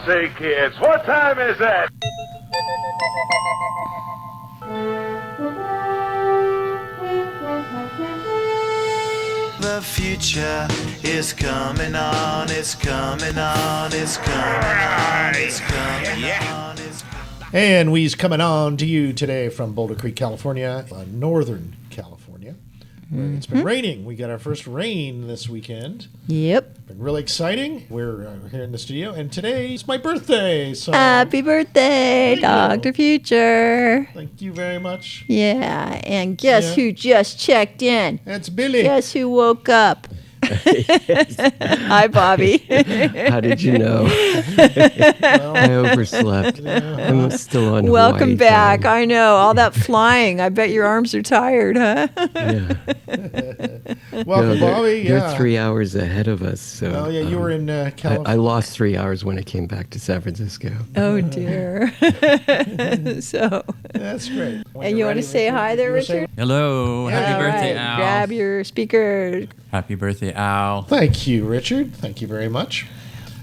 Say, kids, what time is it? The future is coming on, it's coming on, it's coming on, it's coming on, it's coming on. And we's coming on to you today from Boulder Creek, California, Northern California, where it's been raining. We got our first rain this weekend. Yep. Been really exciting. We're here in the studio, and today is my birthday. So Happy birthday, Dr. Future. thank you very much. Yeah, and guess who just checked in? That's Billy. Guess who woke up? Hi, Bobby. How did you know? I overslept. I'm still on Welcome Hawaii back. time. I know, all that flying. I bet your arms are tired, huh? Yeah. Welcome, Bobby. They're 3 hours ahead of us. So, Oh, yeah, you were in California. I lost 3 hours when I came back to San Francisco. Oh, dear. So, That's great. When and you're you want ready, to say hi there, you wanna say- Richard? Hello. Happy All birthday, right, Al. grab your speaker. Happy birthday, Al. Thank you, Richard. Thank you very much.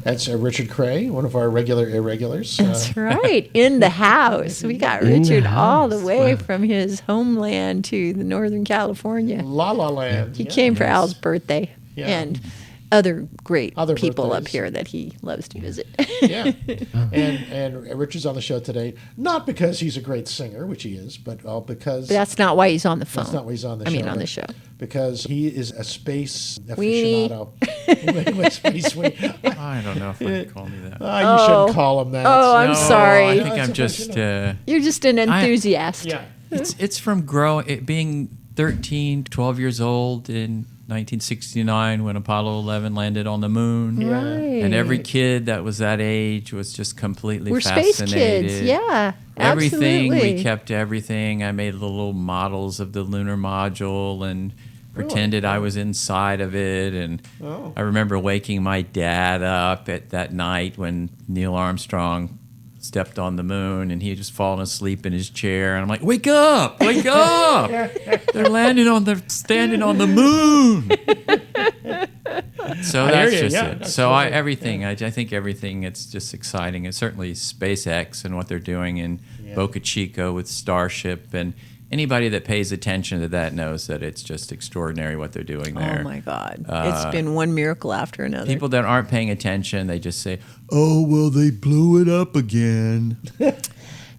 That's Richard Cray, one of our regular irregulars. That's right, in the house. We got In the Richard all the house, way wow. from his homeland to the Northern California. La La Land. He yeah. came for Al's birthday Yeah. and other great Other people up birthdays. here that he loves to visit. Yeah. And Richard's on the show today, not because he's a great singer, which he is, but because But that's not why he's on the phone. that's not why he's on the I show. mean, on but the show. Because he is a space Weenie. aficionado. Space weenie. I don't know if I can call me that. You shouldn't call him that. Oh, I'm No, sorry. I think No, I'm it's just. You're just an enthusiast. Yeah. It's from being 13, 12 years old in 1969 when Apollo 11 landed on the moon. Yeah. Right. And every kid that was that age was just completely We're space fascinated. kids. Yeah. Everything, absolutely. we kept everything. I made little models of the lunar module and pretended I was inside of it. And Oh. I remember waking my dad up at that night when Neil Armstrong stepped on the moon, and he had just fallen asleep in his chair. And I'm like, wake up, wake up. They're standing on the moon. So I that's hear you, just yeah, it. that's So totally- I think everything, it's just exciting. And certainly SpaceX and what they're doing in Boca Chica with Starship, and anybody that pays attention to that knows that it's just extraordinary what they're doing there. Oh, my God. It's been one miracle after another. People that aren't paying attention, they just say, "Oh, well, they blew it up again."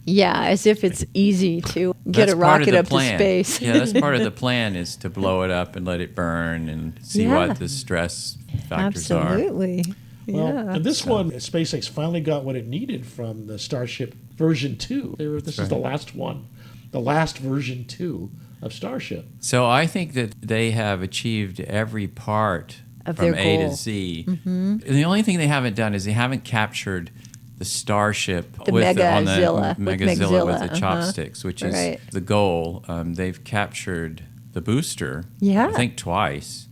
Yeah, as if it's easy to get That's a part of rocket the up plan. to space. Yeah, that's part of the plan, is to blow it up and let it burn and see Yeah. what the stress factors are. Absolutely. Well, Yeah. and this one, SpaceX finally got what it needed from the Starship version 2. This is the last one, the last version 2 of Starship. So I think that they have achieved every part Of from their A goal. to Z. And the only thing they haven't done is they haven't captured the Starship The with Megazilla, with Megazilla with the Megazilla, chopsticks, which is Right. the goal. They've captured the booster, Yeah. I think twice.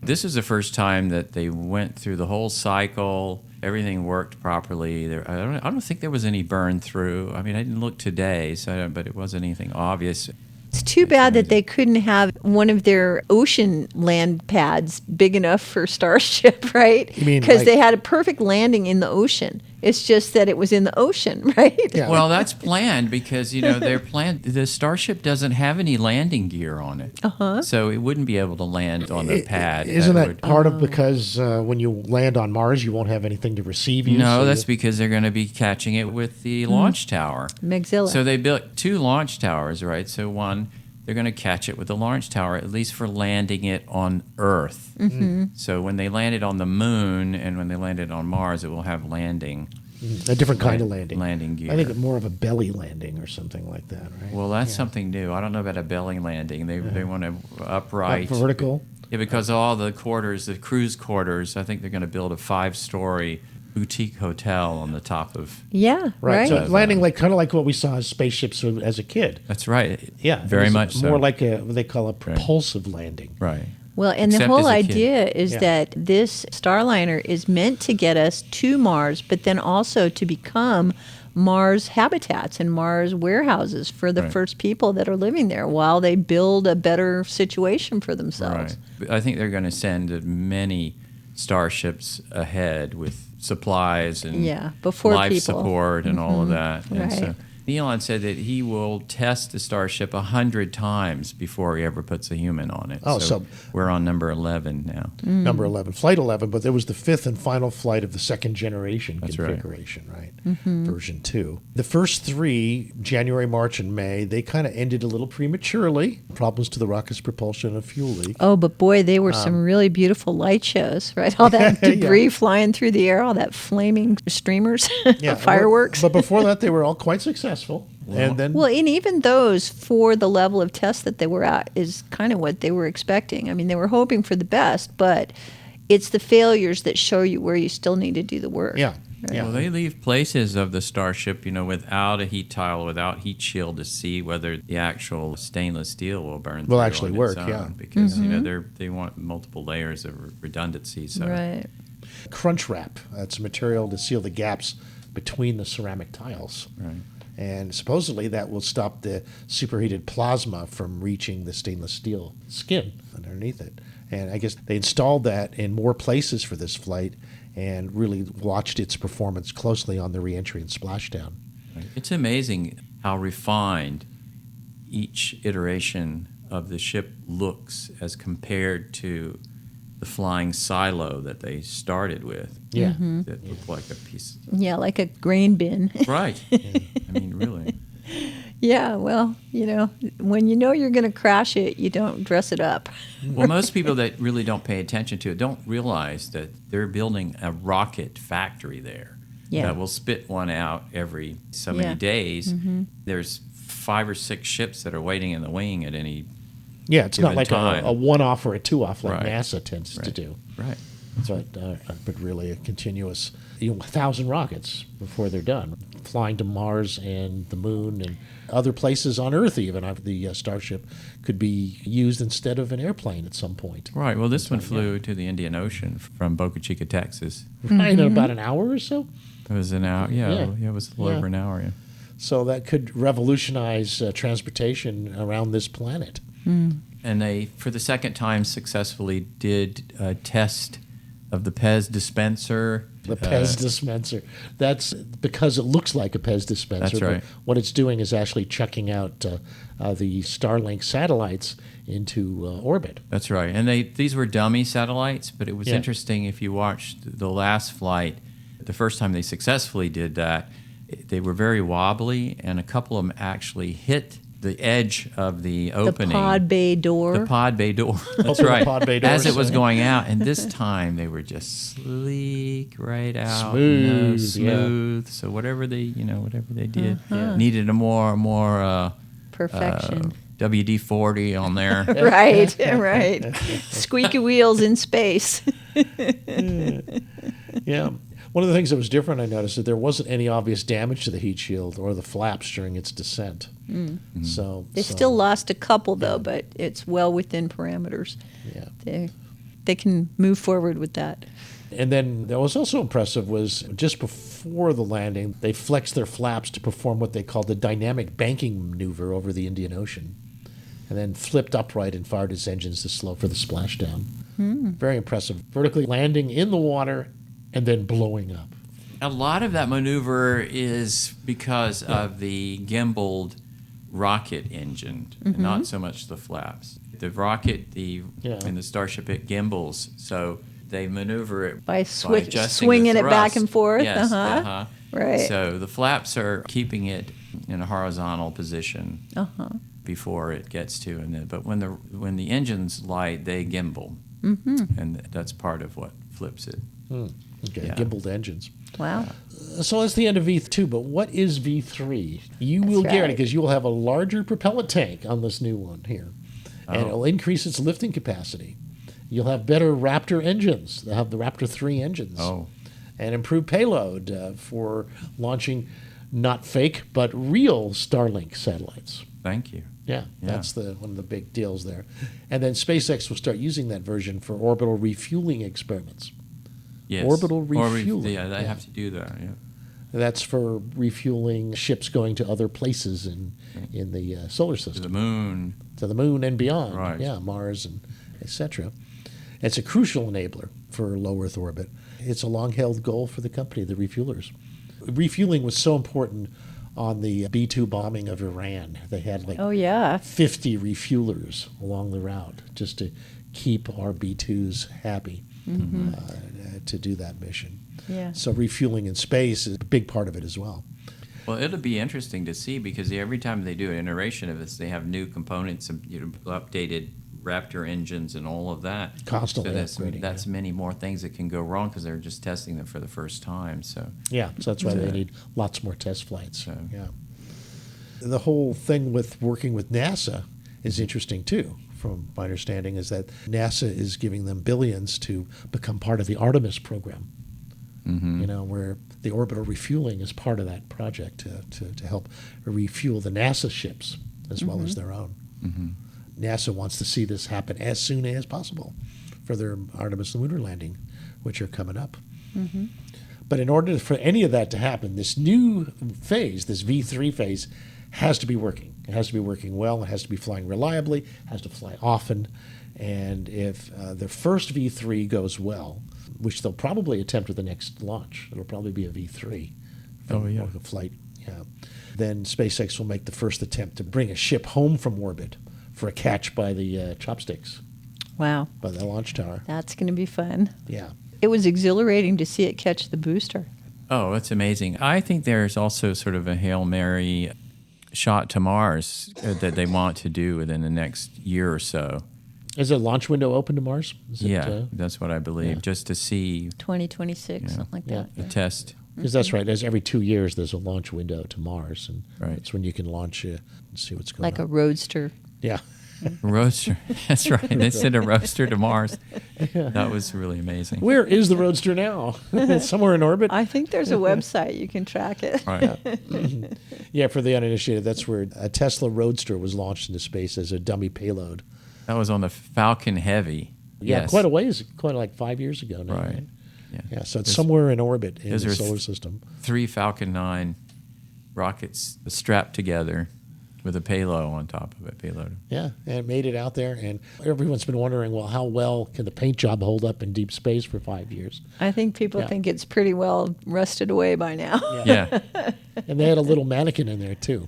This is the first time that they went through the whole cycle. Everything worked properly. I don't think there was any burn through. I mean, I didn't look today, but it wasn't anything obvious. It's too bad that they couldn't have one of their ocean land pads big enough for Starship, right? You mean because like- they had a perfect landing in the ocean. It's just that it was in the ocean, right? Yeah. Well, that's planned because, the Starship doesn't have any landing gear on it. So it wouldn't be able to land on the pad. Isn't that would- part of because when you land on Mars, you won't have anything to receive you? No, so that's you- because they're going to be catching it with the launch tower. Megzilla. So they built 2 launch towers, right? So one, they're going to catch it with the launch tower, at least for landing it on Earth. So when they landed on the moon and when they landed on Mars, it will have landing. a different kind of landing. Landing gear. I think more of a belly landing or something like that, right? Well, that's something new. I don't know about a belly landing. They want to upright. Up vertical. Yeah, because all the quarters, the cruise quarters, I think they're going to build a 5-story boutique hotel on the top of. yeah, right. So landing kind of like what we saw as spaceships as a kid. That's right. Yeah, very it was much so. more like what they call a propulsive landing. Right. Well, and the Except whole as a kid. idea is Yeah. that this Starliner is meant to get us to Mars, but then also to become Mars habitats and Mars warehouses for the Right. first people that are living there while they build a better situation for themselves. Right. I think they're going to send many starships ahead with supplies and before life people. support and all of that. And Right. so Elon said that he will test the Starship 100 times before he ever puts a human on it. Oh, so we're on number 11 now. Number 11, Flight 11, but there was the fifth and final flight of the second generation configuration, right? Version 2. The first three, January, March, and May, they kind of ended a little prematurely. Problems to the rocket's propulsion and fuel leak. Oh, but boy, they were some really beautiful light shows, right? All that debris flying through the air, all that flaming streamers, fireworks. But before that, they were all quite successful. And then, Well, and even those, for the level of test that they were at, is kind of what they were expecting. I mean, they were hoping for the best, but it's the failures that show you where you still need to do the work. yeah. Well, they leave places of the Starship, without a heat tile, without heat shield to see whether the actual stainless steel will burn. Will through actually on work, its own, yeah. because they want multiple layers of redundancy. So Right. Crunch wrap. That's a material to seal the gaps between the ceramic tiles. Right. And supposedly that will stop the superheated plasma from reaching the stainless steel skin underneath it. And I guess they installed that in more places for this flight and really watched its performance closely on the reentry and splashdown. Right. It's amazing how refined each iteration of the ship looks as compared to the flying silo that they started with. Yeah. That looked like a piece. Yeah, like a grain bin. Right. I mean, really. Yeah, well, when you know you're going to crash it, you don't dress it up. Well, most people that really don't pay attention to it don't realize that they're building a rocket factory there that will spit one out every so many days. There's 5 or 6 ships that are waiting in the wing at any Yeah, it's not given like time. a one-off or a two-off like Right. NASA tends to do. Right. But really a continuous, 1,000 rockets before they're done, flying to Mars and the Moon and other places on Earth. Even the Starship could be used instead of an airplane at some point. Right. Well, this one flew to the Indian Ocean from Boca Chica, Texas. Right, in about an hour or so. It was an hour. Yeah, it was a little over an hour. Yeah. So that could revolutionize transportation around this planet. And they, for the second time, successfully did a test of the Pez dispenser. The Pez dispenser. That's because it looks like a Pez dispenser. That's right. But what it's doing is actually checking out the Starlink satellites into orbit. That's right. And these were dummy satellites, but it was interesting if you watched the last flight, the first time they successfully did that, they were very wobbly, and a couple of them actually hit the edge of the opening. The pod bay door. The pod bay door. That's Open the right. pod bay door, As it was so- going out, and this time they were just sleek right out, Smooth, smooth. So whatever they did needed a more Perfection. WD-40 on there. Right. Squeaky wheels in space. Yeah. One of the things that was different, I noticed, that there wasn't any obvious damage to the heat shield or the flaps during its descent. So They still lost a couple, though, but it's well within parameters. Yeah. They can move forward with that. And then that was also impressive was just before the landing, they flexed their flaps to perform what they called the dynamic banking maneuver over the Indian Ocean, and then flipped upright and fired its engines to slow for the splashdown. Very impressive. Vertically landing in the water and then blowing up. A lot of that maneuver is because of the gimbaled rocket engine, not so much the flaps. The rocket, in the Starship, it gimbals, so they maneuver it By adjusting the swinging it back thrust. and forth. Yes, Right. So the flaps are keeping it in a horizontal position before it gets to, but when the engines light, they gimbal, and that's part of what flips it. Okay, Yeah. gimbaled engines. Wow. So that's the end of V2, but what is V3? You will get it right. because you will have a larger propellant tank on this new one here, and it will increase its lifting capacity. You'll have better Raptor engines. They'll have the Raptor 3 engines. Oh. And improved payload for launching not fake, but real Starlink satellites. Thank you. Yeah, that's one of the big deals there. And then SpaceX will start using that version for orbital refueling experiments. Yes. Orbital refueling. They have to do that. Yeah. That's for refueling ships going to other places in the solar To system. the moon. To the moon and beyond. Right. Yeah, Mars and etc. It's a crucial enabler for low Earth orbit. It's a long-held goal for the company, the refuelers. Refueling was so important on the B-2 bombing of Iran. They had like Oh, yeah. 50 refuelers along the route just to keep our B-2s happy to do that mission. Yeah. So refueling in space is a big part of it as well. Well, it'll be interesting to see because every time they do an iteration of this, they have new components, updated Raptor engines and all of that. Constantly so upgrading, that's many more things that can go wrong because they're just testing them for the first time. So Yeah, so that's why they need lots more test flights. So- Yeah. The whole thing with working with NASA is interesting too, from my understanding, is that NASA is giving them billions to become part of the Artemis program. You know, where the orbital refueling is part of that project to help refuel the NASA ships as well as their own. NASA wants to see this happen as soon as possible for their Artemis lunar landing, which are coming up. But in order for any of that to happen, this new phase, this V3 phase, has to be working. It has to be working well. It has to be flying reliably. It has to fly often. And if the first V3 goes well, which they'll probably attempt with the next launch, it'll probably be a V3. Oh, yeah. Or a flight, yeah. Then SpaceX will make the first attempt to bring a ship home from orbit for a catch by the chopsticks, Wow. by the launch tower. That's going to be fun. Yeah. It was exhilarating to see it catch the booster. Oh, it's amazing. I think there's also sort of a Hail Mary shot to Mars that they want to do within the next year or so. Is the launch window open to Mars? Is it, That's what I believe. yeah. just to see 2026, Yeah. something like Yeah. that. the test. Because that's right. There's every 2 years there's a launch window to Mars, and Right. that's when you can launch and see what's going Like a on. roadster. Yeah. Roadster. That's right. They sent a roadster to Mars. That was really amazing. Where is the Roadster now? It's somewhere in orbit. I think there's a website you can track it. Right. Yeah, for the uninitiated, that's where a Tesla Roadster was launched into space as a dummy payload. That was on the Falcon Heavy. Yeah, Yes. quite a ways, quite like 5 years ago now. Right. Yeah. Yeah, so it's There's somewhere in orbit in Those the are solar system. 3 Falcon 9 rockets strapped together with a payload on top of it. Payload. Yeah, and it made it out there, and everyone's been wondering, well, how well can the paint job hold up in deep space for 5 years? I think people Yeah. think it's pretty well rusted away by now. Yeah. And they had a little mannequin in there too.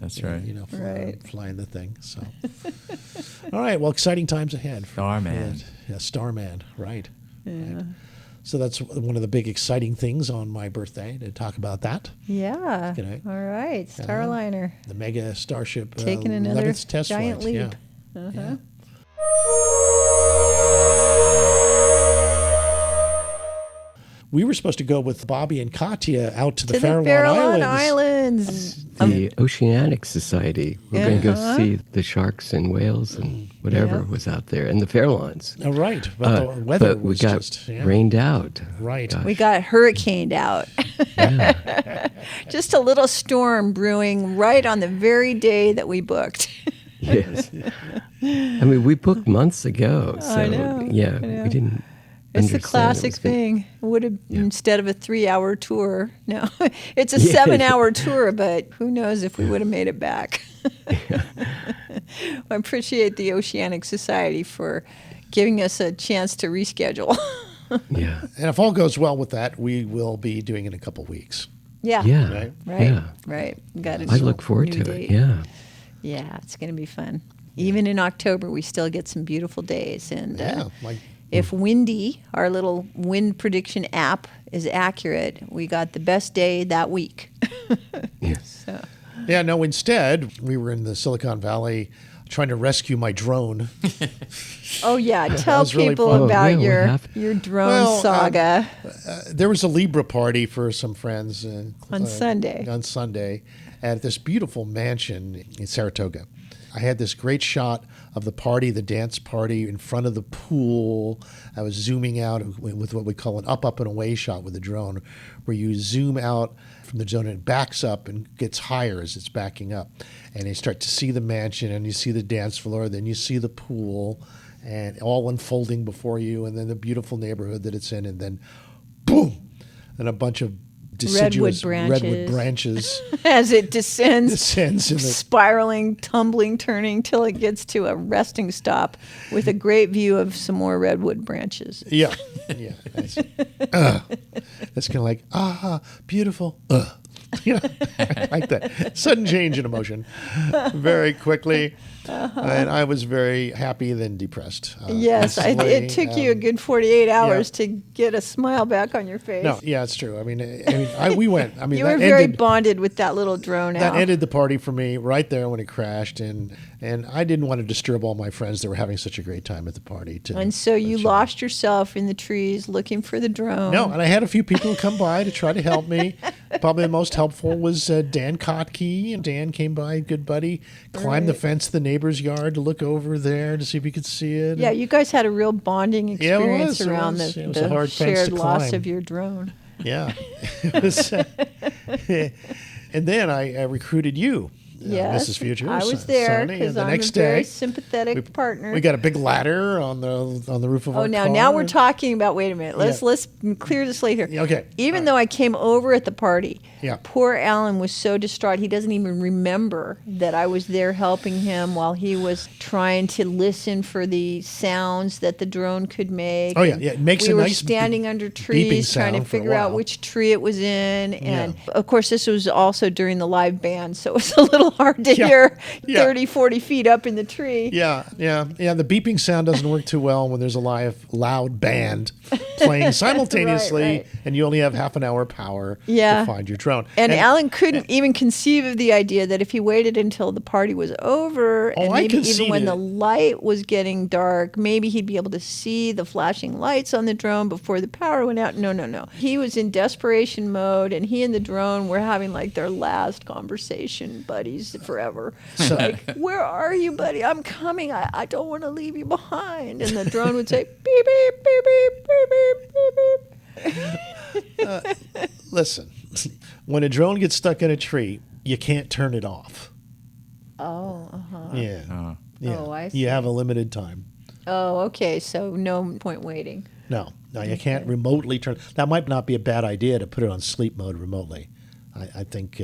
That's right. You know, Right. flying the thing. So, all right. Well, exciting times ahead. Starman. Yeah, Starman. Right. Right. So that's one of the big exciting things on my birthday to talk about that. Yeah. Good night. All right. Starliner. The mega Starship Taking another 11th test giant flight. leap. Yeah. Yeah. We were supposed to go with Bobby and Katya out to the To the Farallon Farallon Islands. Islands. The Oceanic Society. We're going to go see the sharks and whales and whatever Yeah. was out there, and the Farallons. Oh, right. But the weather But we was got just yeah. rained out. Right. Gosh. We got hurricaned out. Just a little storm brewing right on the very day that we booked. Yes. I mean, we booked months ago. So, I know, yeah, I know. we didn't It's the understand it classic was gonna- thing. It would have instead of a 3-hour tour. No, it's a Yeah. 7-hour tour, but who knows if we would have made it back. I appreciate the Oceanic Society for giving us a chance to reschedule. Yeah. And if all goes well with that, we will be doing it in a couple weeks. Yeah. Yeah. Right. Right. Yeah. Right. Got it. I look forward to it. Yeah. Yeah, it's going to be fun. Even in October, we still get some beautiful days. And Yeah. Like if Windy, our little wind prediction app, is accurate, we got the best day that week. Yes. yeah. No. Instead, we were in the Silicon Valley trying to rescue my drone. Oh, yeah. Tell was really people fun. Oh, about yeah, what your happened? drone Well, saga. There was a Libra party for some friends On Sunday. On Sunday, at this beautiful mansion in Saratoga. I had this great shot of the party, the dance party, in front of the pool. I was zooming out with what we call an up, and away shot with the drone, where you zoom out from the drone and it backs up and gets higher as it's backing up. And you start to see the mansion and you see the dance floor, then you see the pool, and all unfolding before you, and then the beautiful neighborhood that it's in, and then boom, and a bunch of deciduous branches. redwood branches As it descends descends in the spiraling, tumbling, turning till it gets to a resting stop with a great view of some more redwood branches. yeah. That's kind of like beautiful. You know, like that sudden change in emotion, very quickly, and I was very happy then depressed. Yes, instantly. it took you a good 48 hours to get a smile back on your face. No, yeah, it's true. I mean, we went. I mean, You that were very ended, bonded with that little drone. that ended the party for me right there when it crashed, and I didn't want to disturb all my friends that were having such a great time at the party. And so you lost yourself in the trees looking for the drone. No, and I had a few people come by to try to help me. Probably the most helpful was Dan Kotke. And Dan came by, good buddy, climbed the fence of the neighbor's yard to look over there to see if he could see it. Yeah, you guys had a real bonding Yeah, it experience was. around It was a the hard fence shared to loss climb. of your drone. Yeah. It was, and then I recruited you. Yes, Mrs. Future. I was there Sonny, and because the I'm next a very day, sympathetic partner. we got a big ladder on the roof of our car. now we're talking about. Wait a minute. Let's clear the slate here. Yeah, okay. Even though I came over at the party, Yeah. poor Alan was so distraught he doesn't even remember that I was there helping him while he was trying to listen for the sounds that the drone could make. Oh, yeah, And yeah, it makes we a were nice standing under trees trying to sound for a figure out while. which tree it was in, and of course this was also during the live band, so it was a little hard to hear Yeah. 30, 40 feet up in the tree. Yeah. The beeping sound doesn't work too well when there's a loud band playing simultaneously, right. and you only have half an hour power Yeah. to find your drone. And Alan couldn't even conceive of the idea that if he waited until the party was over, and I maybe even conceded. when the light was getting dark, maybe he'd be able to see the flashing lights on the drone before the power went out. No. He was in desperation mode, and he and the drone were having like their last conversation, buddies forever. So- Like, where are you, buddy? I'm coming. I don't want to leave you behind. And the drone would say, beep, beep, beep, beep, beep, beep, beep. Listen, when a drone gets stuck in a tree, you can't turn it off. Oh, uh-huh. Yeah. Oh, I see. You have a limited time. Oh, okay. So no point waiting. No, you can't remotely turn. That might not be a bad idea to put it on sleep mode remotely. I think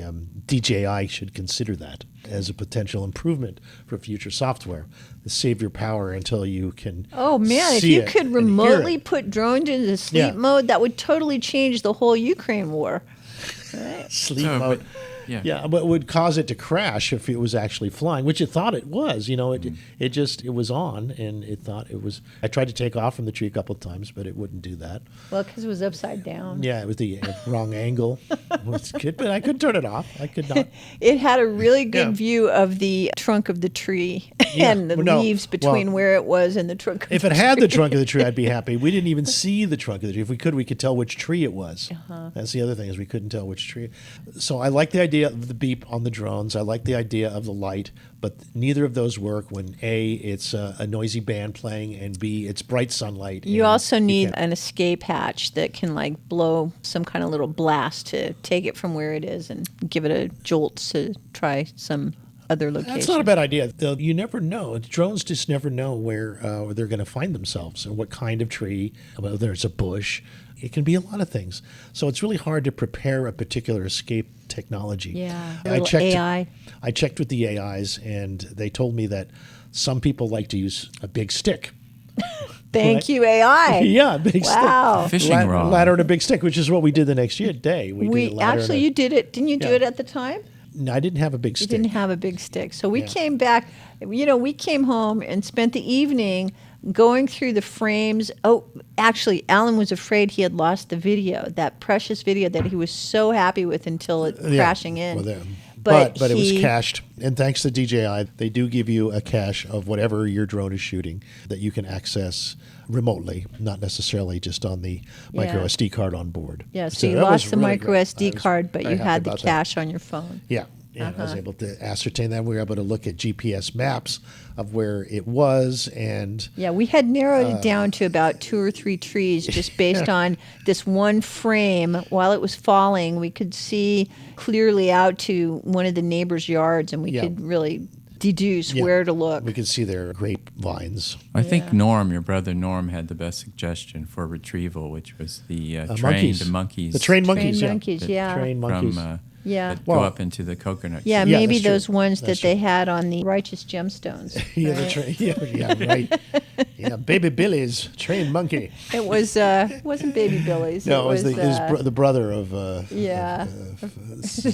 DJI should consider that as a potential improvement for future software. To save your power until you can. Oh man, if see you it could and hear remotely it. put drones into sleep Yeah. mode, that would totally change the whole Ukraine war. Sleep So, mode. but- yeah. Yeah, but it would cause it to crash if it was actually flying, which it thought it was. You know, it was on, and it thought it was. I tried to take off from the tree a couple of times, but it wouldn't do that. Well, because it was upside down. Yeah, it was the wrong angle. But I couldn't turn it off. I could not. It had a really good Yeah. view of the trunk of the tree Yeah. and the Well, no. leaves between Well, where it was and the trunk of If the it had tree. the trunk of the tree, I'd be happy. We didn't even see the trunk of the tree. If we could tell which tree it was. That's the other thing, is we couldn't tell which tree. So I like the idea of the beep on the drones. I like the idea of the light, but neither of those work when A, it's a noisy band playing, and B, it's bright sunlight. You and also need can't- an escape hatch that can like blow some kind of little blast to take it from where it is and give it a jolt to try some other location. That's not a bad idea. Though you never know. Drones just never know where they're going to find themselves and what kind of tree, whether it's a bush. It can be a lot of things. So it's really hard to prepare a particular escape technology. Yeah, I little checked. AI. I checked with the AIs, and they told me that some people like to use a big stick. Thank Right. you, AI. Yeah, big Wow. stick. Fishing rod. Ladder and a big stick, which is what we did the next day. We did a ladder Actually, and you did it. Didn't you do Yeah. it at the time? No, I didn't have a big You stick. didn't have a big stick. So we Yeah. came back, we came home and spent the evening going through the frames. Oh, actually, Alan was afraid he had lost the video, that precious video that he was so happy with until it crashing in. Well, there. But But it was he- cached, and thanks to DJI, they do give you a cache of whatever your drone is shooting that you can access remotely, not necessarily just on the micro Yeah. SD card on board. Yeah, so you that was lost the really micro great. SD I was card, but very you happy had the about that. cache on your phone. Yeah, I was able to ascertain that. We were able to look at GPS maps of where it was, and Yeah, we had narrowed it down to about 2 or 3 trees just based on this one frame. While it was falling, we could see clearly out to one of the neighbors' yards, and we Yeah. could really deduce Yeah. where to look. We could see their grapevines. I think Norm, your brother Norm, had the best suggestion for retrieval, which was the trained monkeys. monkeys. The trained monkeys, Trained monkeys, yeah. Trained monkeys. From Yeah. that go up into the coconut. Yeah, trees. Yeah, maybe that's true. those ones That's that they had on the Righteous Gemstones. Yeah, right? right. Yeah, Baby Billy's trained monkey. It was it wasn't Baby Billy's. No, it was the brother of. yeah.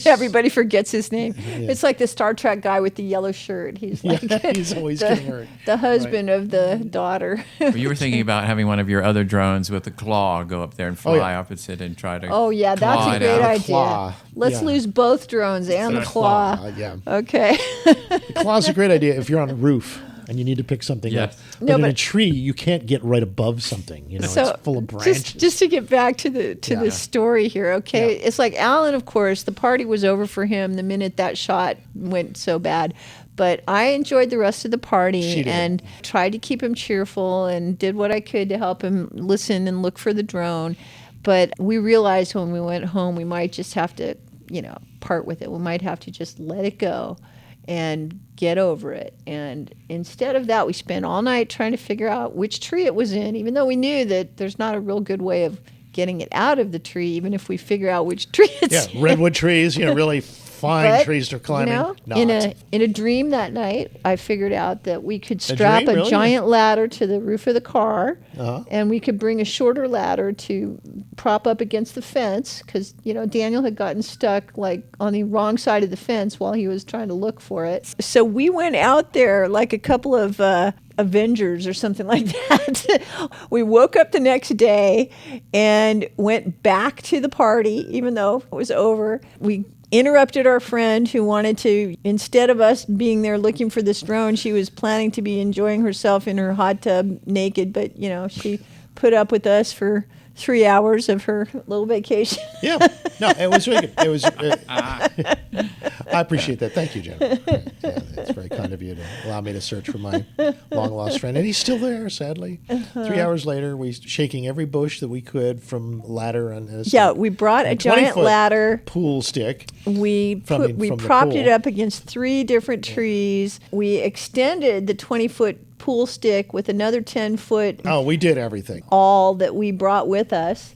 Everybody forgets his name. It's like the Star Trek guy with the yellow shirt. He's like He's always getting hurt. the husband of the daughter. Well, you were thinking about having one of your other drones with a claw go up there and fly opposite and try to. Oh yeah, that's claw a it great out. idea. Claw, Let's yeah. lose both drones and the claw. Yeah. Okay. The claw's a great idea if you're on a roof and you need to pick something up. Yes. But No, in a but- tree, you can't get right above something. You know, it's full of branches. Just to get back to the story here, okay? Yeah. It's like Alan, of course, the party was over for him the minute that shot went so bad. But I enjoyed the rest of the She party did. and tried to keep him cheerful and did what I could to help him listen and look for the drone. But we realized when we went home we might just have to, part with it. We might have to just let it go and get over it. And instead of that, we spent all night trying to figure out which tree it was in, even though we knew that there's not a real good way of getting it out of the tree, even if we figure out which tree it's in. Redwood trees, really fine But, trees to climb in a dream that night, I figured out that we could strap dream, a really? giant ladder to the roof of the car, Uh-huh. and we could bring a shorter ladder to prop up against the fence because Daniel had gotten stuck like on the wrong side of the fence while he was trying to look for it. So we went out there like a couple of Avengers or something like that. We woke up the next day and went back to the party, even though it was over. We interrupted our friend who wanted to, instead of us being there looking for this drone, she was planning to be enjoying herself in her hot tub naked, but she put up with us for 3 hours of her little vacation. Yeah. No, it was really good. It was. I appreciate that. Thank you, Jen. Yeah, it's very kind of you to allow me to search for my long lost friend, and he's still there. Sadly, 3 hours later, we shaking every bush that we could from ladder and Yeah, we brought a giant 20-foot ladder. pool stick. We from the propped it pool. up against 3 different trees. We extended the 20-foot pool stick with another 10-foot Oh, we did everything. awl that we brought with us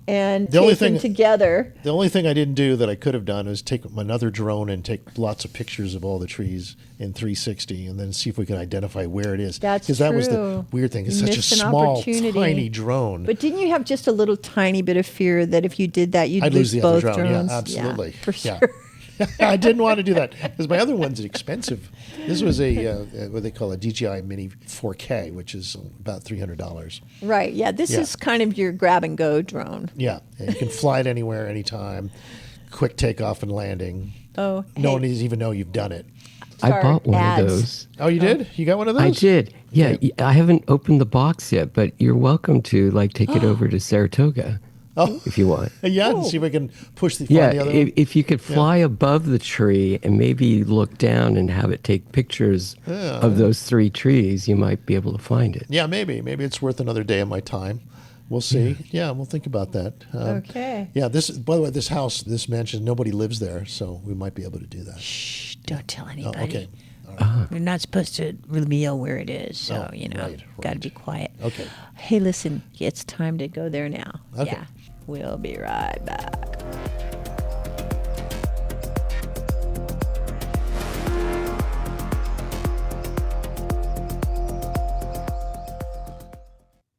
and The only taped them thing- together. The only thing I didn't do that I could have done is take another drone and take lots of pictures of all the trees in 360 and then see if we could identify where it is. That's Because that was the true. weird thing. It's You such a missed an small, opportunity. tiny drone. But didn't you have just a little tiny bit of fear that if you did that, you'd I'd lose lose the other both drone. drones? Yeah, absolutely. for Yeah. sure. I didn't want to do that because my other one's expensive. This was a what they call a DJI Mini 4K, which is about $300. Right. Yeah. This Yeah. is kind of your grab and go drone. Yeah, and you can fly it anywhere, anytime. Quick takeoff and landing. Oh, No hey, one doesn't even know you've done it. I Sorry, bought one ads. of those. Oh, you did? You got one of those? I did. Yeah, I haven't opened the box yet, but you're welcome to take it over to Saratoga Oh, if you want. yeah. And see if we can push the Yeah, find the other one. if you could fly above the tree and maybe look down and have it take pictures of those 3 trees, you might be able to find it. Yeah, maybe it's worth another day of my time. We'll see. Yeah, we'll think about that. Okay. Yeah. By the way, this mansion, nobody lives there, so we might be able to do that. Shh, don't tell Oh, anybody. okay. We're not supposed to reveal where it is, so, right, got to be quiet. Okay. Hey, listen, it's time to go there now. Okay. Yeah. We'll be right back.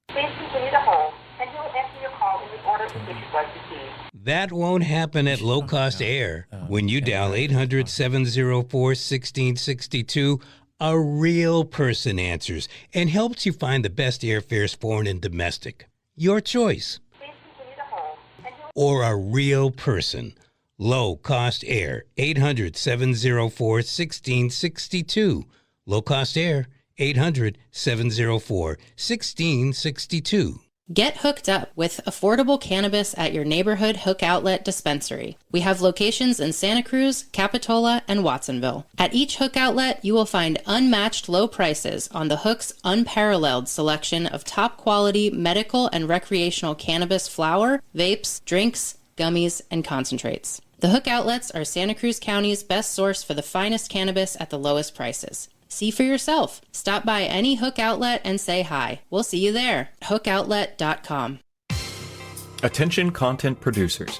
Please continue to hold, and he will answer your call in the order in which it was received. That won't happen at low cost air. When you dial 800 704 1662, a real person answers and helps you find the best airfares foreign and domestic. Your choice. Please continue to hold, and he will Or a real person. Low cost air. 800 704 1662. Low cost air. 800 704 1662. Get hooked up with affordable cannabis at your neighborhood Hook Outlet dispensary. We have locations in Santa Cruz, Capitola, and Watsonville. At each Hook Outlet, you will find unmatched low prices on the Hook's unparalleled selection of top quality medical and recreational cannabis flower, vapes, drinks, gummies, and concentrates. The Hook Outlets are Santa Cruz County's best source for the finest cannabis at the lowest prices. See for yourself. Stop by any Hook Outlet and say hi. We'll see you there. HookOutlet.com. Attention content producers.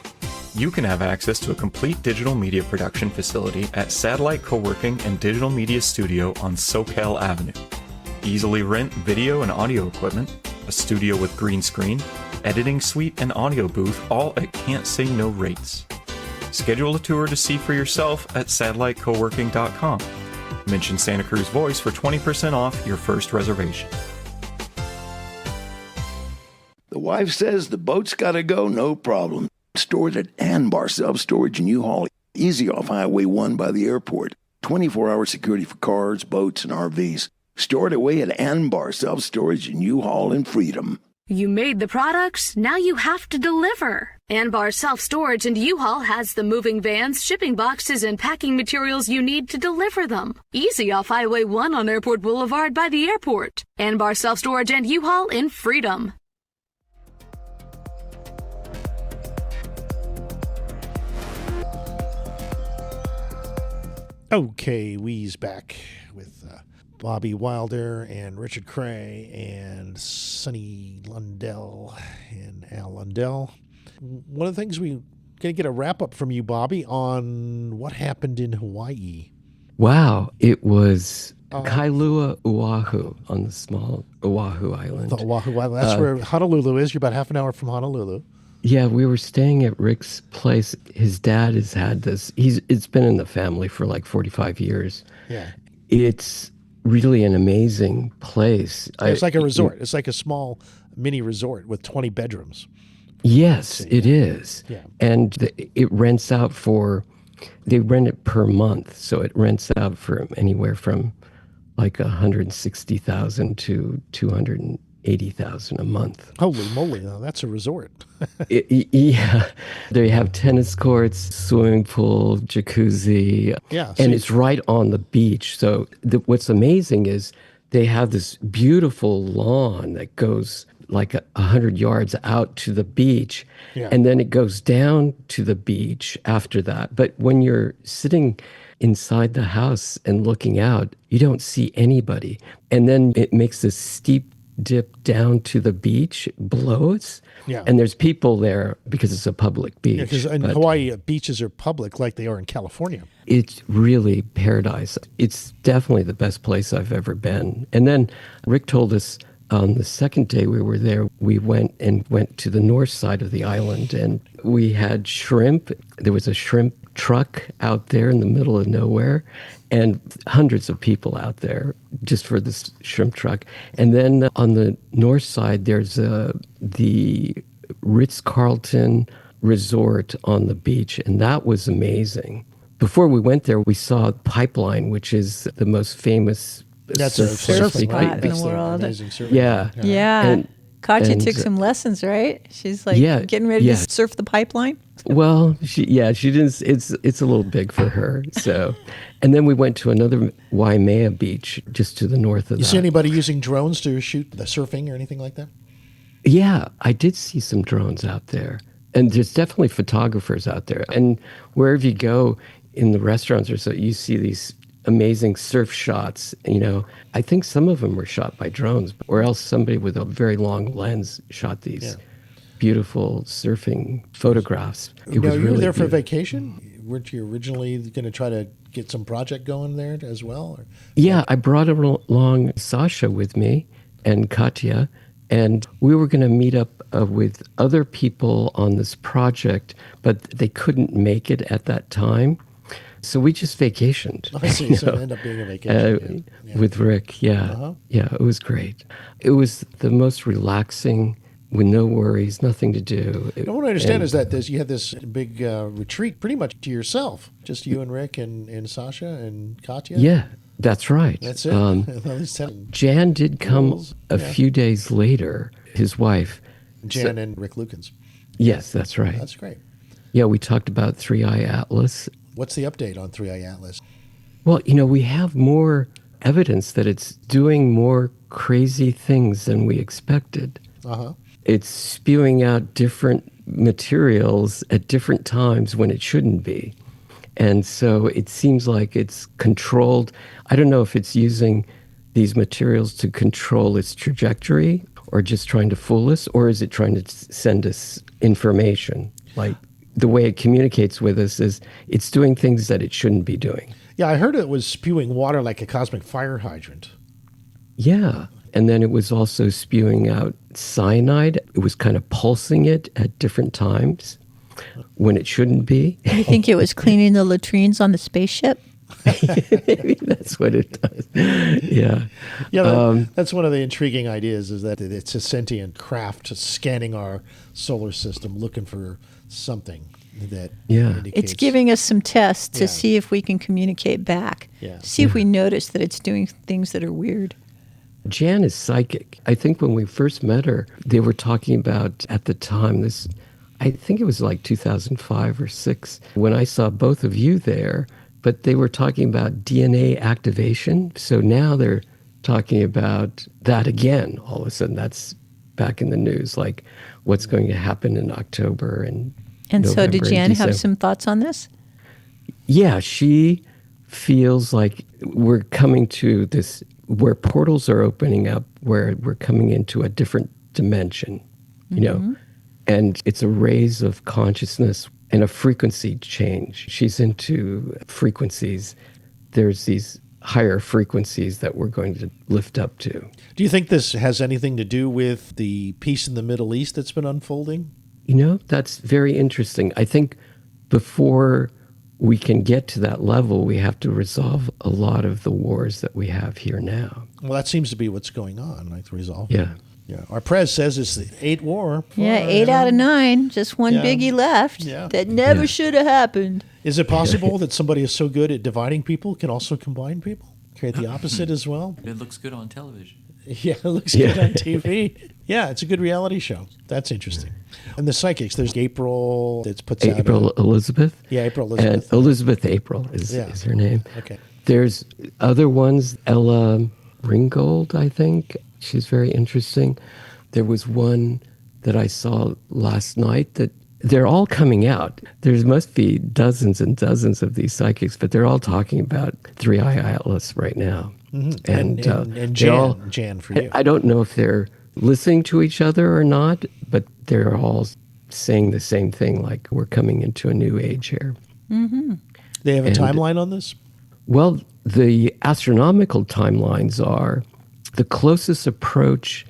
You can have access to a complete digital media production facility at Satellite Co-working and Digital Media Studio on SoCal Avenue. Easily rent video and audio equipment, a studio with green screen, editing suite, and audio booth, all at can't say no rates. Schedule a tour to see for yourself at satellitecoworking.com. Mention Santa Cruz Voice for 20% off your first reservation. The wife says the boat's gotta go, no problem. Stored at Anbar Self-Storage in U-Haul, easy off Highway 1 by the airport. 24-hour security for cars, boats, and RVs. Stored away at Anbar Self-Storage in U-Haul in Freedom. You made the products, now you have to deliver. Anbar Self-Storage and U-Haul has the moving vans, shipping boxes, and packing materials you need to deliver them. Easy off Highway 1 on Airport Boulevard by the airport. Anbar Self-Storage and U-Haul in Freedom. Okay, we's back with Bobby Wilder and Richard Cray and Sonny Lundell and Al Lundell. One of the things we're going to get a wrap up from you, Bobby, on what happened in Hawaii. Wow, it was Kailua, Oahu, on the small Oahu Island. The Oahu Island. That's where Honolulu is. You're about half an hour from Honolulu. Yeah, we were staying at Rick's place. His dad has had this. It's been in the family for like 45 years. Yeah. It's really an amazing place. It's like a resort. It's like a small mini resort with 20 bedrooms. Yes, it is. Yeah. And it rents out they rent it per month. So it rents out for anywhere from like $160,000 to $280,000 a month. Holy moly, though, that's a resort. Yeah. They have tennis courts, swimming pool, jacuzzi. Yeah. And it's right on the beach. So what's amazing is they have this beautiful lawn that goes like 100 yards out to the beach. Yeah. And then it goes down to the beach after that. But when you're sitting inside the house and looking out, you don't see anybody. And then it makes this steep dip down to the beach below us. Yeah. And there's people there because it's a public beach. Yeah, because in Hawaii, beaches are public like they are in California. It's really paradise. It's definitely the best place I've ever been. And then Rick told us on the second day we were there, we went to the north side of the island, and we had shrimp. There was a shrimp truck out there in the middle of nowhere, and hundreds of people out there just for this shrimp truck. And then on the north side, there's the Ritz-Carlton Resort on the beach, and that was amazing. Before we went there, we saw Pipeline, which is the most famous surf spot in the world. Yeah. Yeah. And Katya took some lessons, right? She's like getting ready to surf the pipeline. Well, she didn't. It's a little big for her. So, and then we went to another Waimea beach just to the north of that. You see anybody using drones to shoot the surfing or anything like that? Yeah, I did see some drones out there, and there's definitely photographers out there. And wherever you go in the restaurants or so, you see these amazing surf shots. You know, I think some of them were shot by drones, or else somebody with a very long lens shot these beautiful surfing photographs. You were there for vacation? Weren't you originally going to try to get some project going there as well? Or? Yeah, I brought along Sasha with me and Katya, and we were going to meet up with other people on this project, but they couldn't make it at that time. So we just vacationed. I see. So it ended up being a vacation. With Rick, Yeah, it was great. It was the most relaxing, with no worries, nothing to do. What I understand is that you had this big retreat pretty much to yourself, just you and Rick and Sasha and Katya. Yeah, that's right. That's it. Jan did come a few days later, his wife. Jan and Rick Lukens. Yes, that's right. That's great. Yeah, we talked about 3-Eye Atlas. What's the update on 3-Eye Atlas? Well, we have more evidence that it's doing more crazy things than we expected. Uh-huh. It's spewing out different materials at different times when it shouldn't be. And so it seems like it's controlled. I don't know if it's using these materials to control its trajectory or just trying to fool us, or is it trying to send us information? Like the way it communicates with us is it's doing things that it shouldn't be doing. Yeah, I heard it was spewing water like a cosmic fire hydrant. Yeah. And then it was also spewing out cyanide. It was kind of pulsing it at different times when it shouldn't be. You think it was cleaning the latrines on the spaceship? Maybe that's what it does. Yeah. Yeah, that's one of the intriguing ideas, is that it's a sentient craft scanning our solar system looking for something that indicates. It's giving us some tests to see if we can communicate back. Yeah. See if we notice that it's doing things that are weird. Jan is psychic. I think when we first met her, they were talking about, at the time, I think it was like 2005 or 6, when I saw both of you there, but they were talking about DNA activation. So now they're talking about that again. All of a sudden, that's back in the news, like what's going to happen in October and And so November did Jan and have December. some thoughts on this? Yeah, she feels like we're coming to this, where portals are opening up, where we're coming into a different dimension, you know, and it's a raise of consciousness and a frequency change. She's into frequencies. There's these higher frequencies that we're going to lift up to. Do you think this has anything to do with the peace in the Middle East that's been unfolding? You know, that's very interesting. I think before we can get to that level, we have to resolve a lot of the wars that we have here now. Well, that seems to be what's going on, like the resolve. Yeah. Yeah. Our prez says it's the 8th war. Yeah, 8 out of 9. Just one biggie left. Yeah. That never should have happened. Is it possible that somebody is so good at dividing people can also combine people? Create the opposite as well? It looks good on television. Yeah, it looks good on TV. Yeah, it's a good reality show. That's interesting. And the psychics, there's April that puts out April Elizabeth? Yeah, April Elizabeth. And Elizabeth April is her name. Okay. There's other ones, Ella Ringgold, I think. She's very interesting. There was one that I saw last night that they're all coming out. There must be dozens and dozens of these psychics, but they're all talking about Three Eye Atlas right now. Mm-hmm. And Jan for you. I don't know if they're listening to each other or not, but they're all saying the same thing, like we're coming into a new age here. Mm-hmm. They have a timeline on this? Well, the astronomical timelines are the closest approach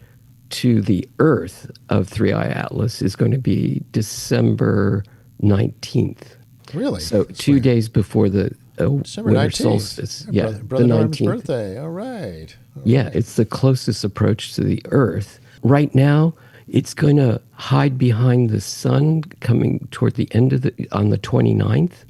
to the Earth of Three Eye Atlas is going to be December 19th. Really? So 2 days before the December winter 19th. solstice. Yeah, Brother the Norman's 19th. birthday. All right. Yeah, it's the closest approach to the Earth. Right now, it's going to hide behind the sun coming toward the end of on the 29th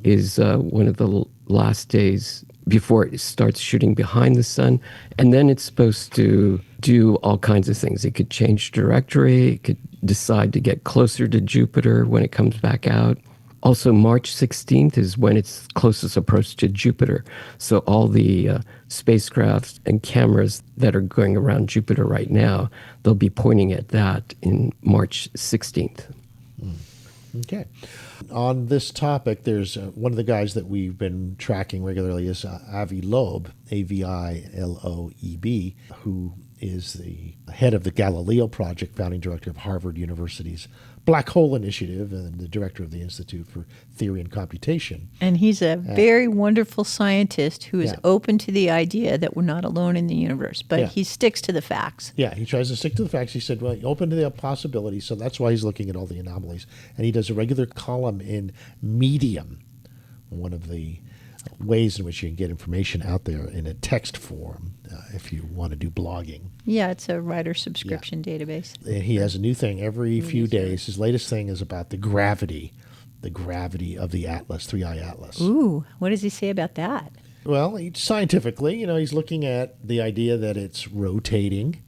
is one of the last days before it starts shooting behind the sun. And then it's supposed to do all kinds of things. It could change trajectory. It could decide to get closer to Jupiter when it comes back out. Also, March 16th is when it's closest approach to Jupiter. So all the spacecraft and cameras that are going around Jupiter right now, they'll be pointing at that in March 16th. Okay. On this topic, there's one of the guys that we've been tracking regularly is Avi Loeb, Aviloeb, who is the head of the Galileo Project, founding director of Harvard University's Black Hole Initiative, and the director of the Institute for Theory and Computation. And he's a very wonderful scientist who is open to the idea that we're not alone in the universe, but he sticks to the facts. Yeah, he tries to stick to the facts. He said, well, open to the possibilities, so that's why he's looking at all the anomalies. And he does a regular column in Medium, one of the ways in which you can get information out there in a text form if you want to do blogging. Yeah, it's a writer subscription database. And he has a new thing every few days. His latest thing is about the gravity of the Atlas, Three Eye Atlas. Ooh, what does he say about that? Well, scientifically, he's looking at the idea that it's rotating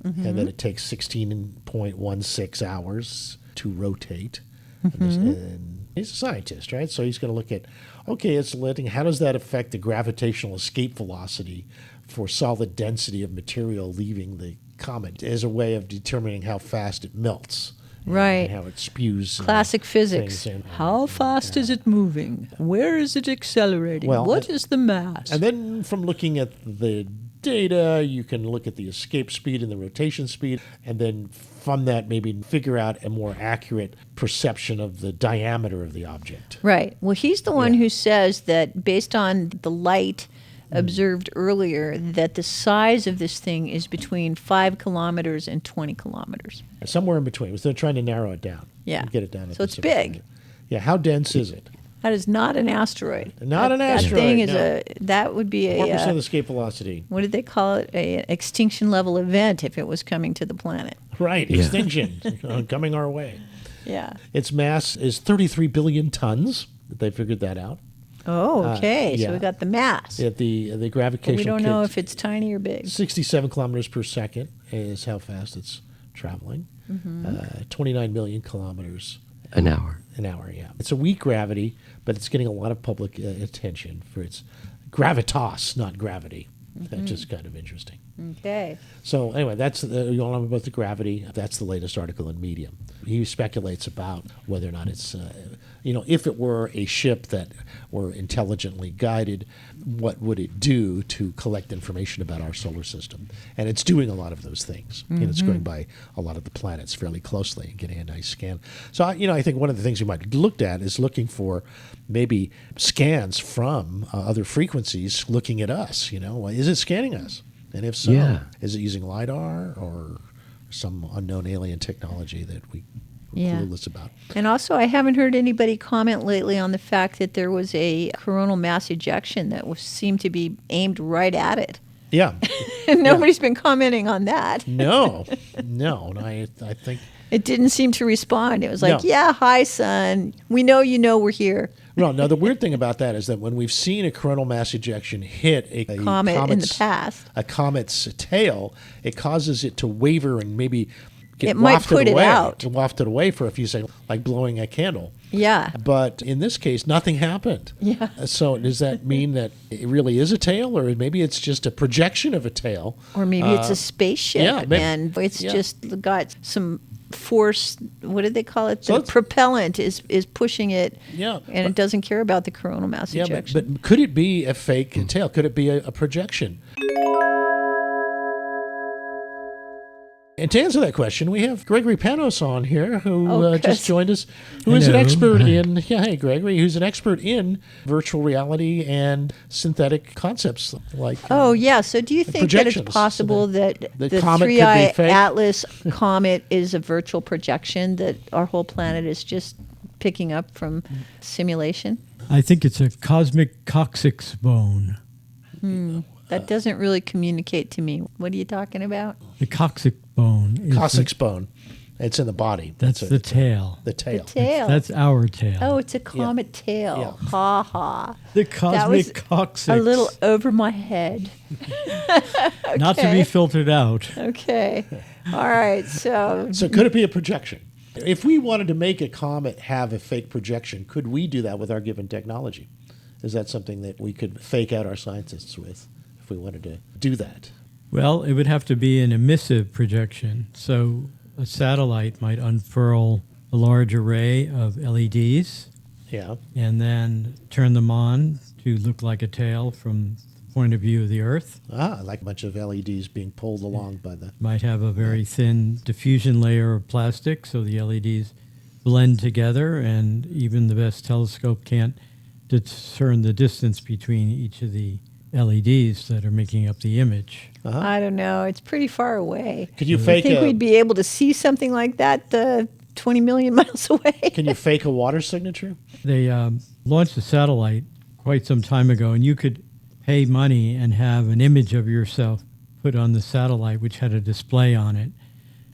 and that it takes 16.16 hours to rotate. And he's a scientist, right? So he's going to look at, how does that affect the gravitational escape velocity for solid density of material leaving the comet as a way of determining how fast it melts Right. And how it spews. Classic physics. things in. How fast is it moving? Where is it accelerating? Well, What is the mass? And then from looking at the data, you can look at the escape speed and the rotation speed, and then from that maybe figure out a more accurate perception of the diameter of the object. Right. Well, he's the one who says that based on the light observed earlier, that the size of this thing is between 5 kilometers and 20 kilometers. Somewhere in between. So they're trying to narrow it down. Yeah. And get it down. So it's big. Yeah. How dense is it? That is not an asteroid. Not an asteroid. That thing is no. that would be 4% of the escape velocity. What did they call it? A extinction level event if it was coming to the planet. Right. Yeah. Extinction coming our way. Yeah. Its mass is 33 billion tons. They figured that out. Oh, okay. yeah. So we got the mass. At the gravitational. But we don't know if it's tiny or big. 67 kilometers per second is how fast it's traveling. 29 million kilometers An hour. an hour. Yeah, it's a weak gravity, but it's getting a lot of public attention for its gravitas, not gravity. That's just kind of interesting. Okay. So anyway, that's you all know about the gravity. That's the latest article in Medium. He speculates about whether or not it's, if it were a ship that were intelligently guided, what would it do to collect information about our solar system? And it's doing a lot of those things. It's going by a lot of the planets fairly closely and getting a nice scan. So I think one of the things you might looked at is looking for maybe scans from other frequencies looking at us. Is it scanning us? And if so, is it using LiDAR or some unknown alien technology that we clueless about? And also, I haven't heard anybody comment lately on the fact that there was a coronal mass ejection that seemed to be aimed right at it. Yeah. And nobody's been commenting on that. No. And I think... It didn't seem to respond. It was like, yeah, hi, son. We know you know we're here. No, the weird thing about that is that when we've seen a coronal mass ejection hit a comet in the past, a comet's tail, it causes it to waver and maybe get might wafted put away. It out. Wafted away for a few seconds, like blowing a candle. Yeah. But in this case, nothing happened. Yeah. So does that mean that it really is a tail, or maybe it's just a projection of a tail? Or maybe it's a spaceship, and it's Yeah. just got some force. What did they call it? So The propellant is pushing it, Yeah, and it doesn't care about the coronal mass ejection. but could it be a fake tail? Could it be a projection? And to answer that question, we have Gregory Panos on here, who just joined us, who is an expert in, hey, Gregory, who's an expert in virtual reality and synthetic concepts like So do you think that it's possible that the comet could be 3I fake? Atlas comet is a virtual projection that our whole planet is just picking up from simulation? I think it's a cosmic coccyx bone. That doesn't really communicate to me. What are you talking about? The coccyx bone. Coccyx bone. It's in the body. That's the tail. The tail. The tail. That's our tail. Oh, it's a comet tail. Yeah. Ha ha. The That cosmic was coccyx. a little over my head. Not to be filtered out. Okay. All right. So could it be a projection? If we wanted to make a comet have a fake projection, could we do that with our given technology? Is that something that we could fake out our scientists with if we wanted to do that? Well, it would have to be an emissive projection. So a satellite might unfurl a large array of LEDs. Yeah. And then turn them on to look like a tail from the point of view of the Earth. Like a bunch of LEDs being pulled along by the... Might have a very thin diffusion layer of plastic, so the LEDs blend together, and even the best telescope can't discern the distance between each of the LEDs that are making up the image. I don't know. It's pretty far away. Could you I fake think we'd be able to see something like that 20 million miles away. Can you fake a water signature? They launched a satellite quite some time ago, and you could pay money and have an image of yourself put on the satellite, which had a display on it,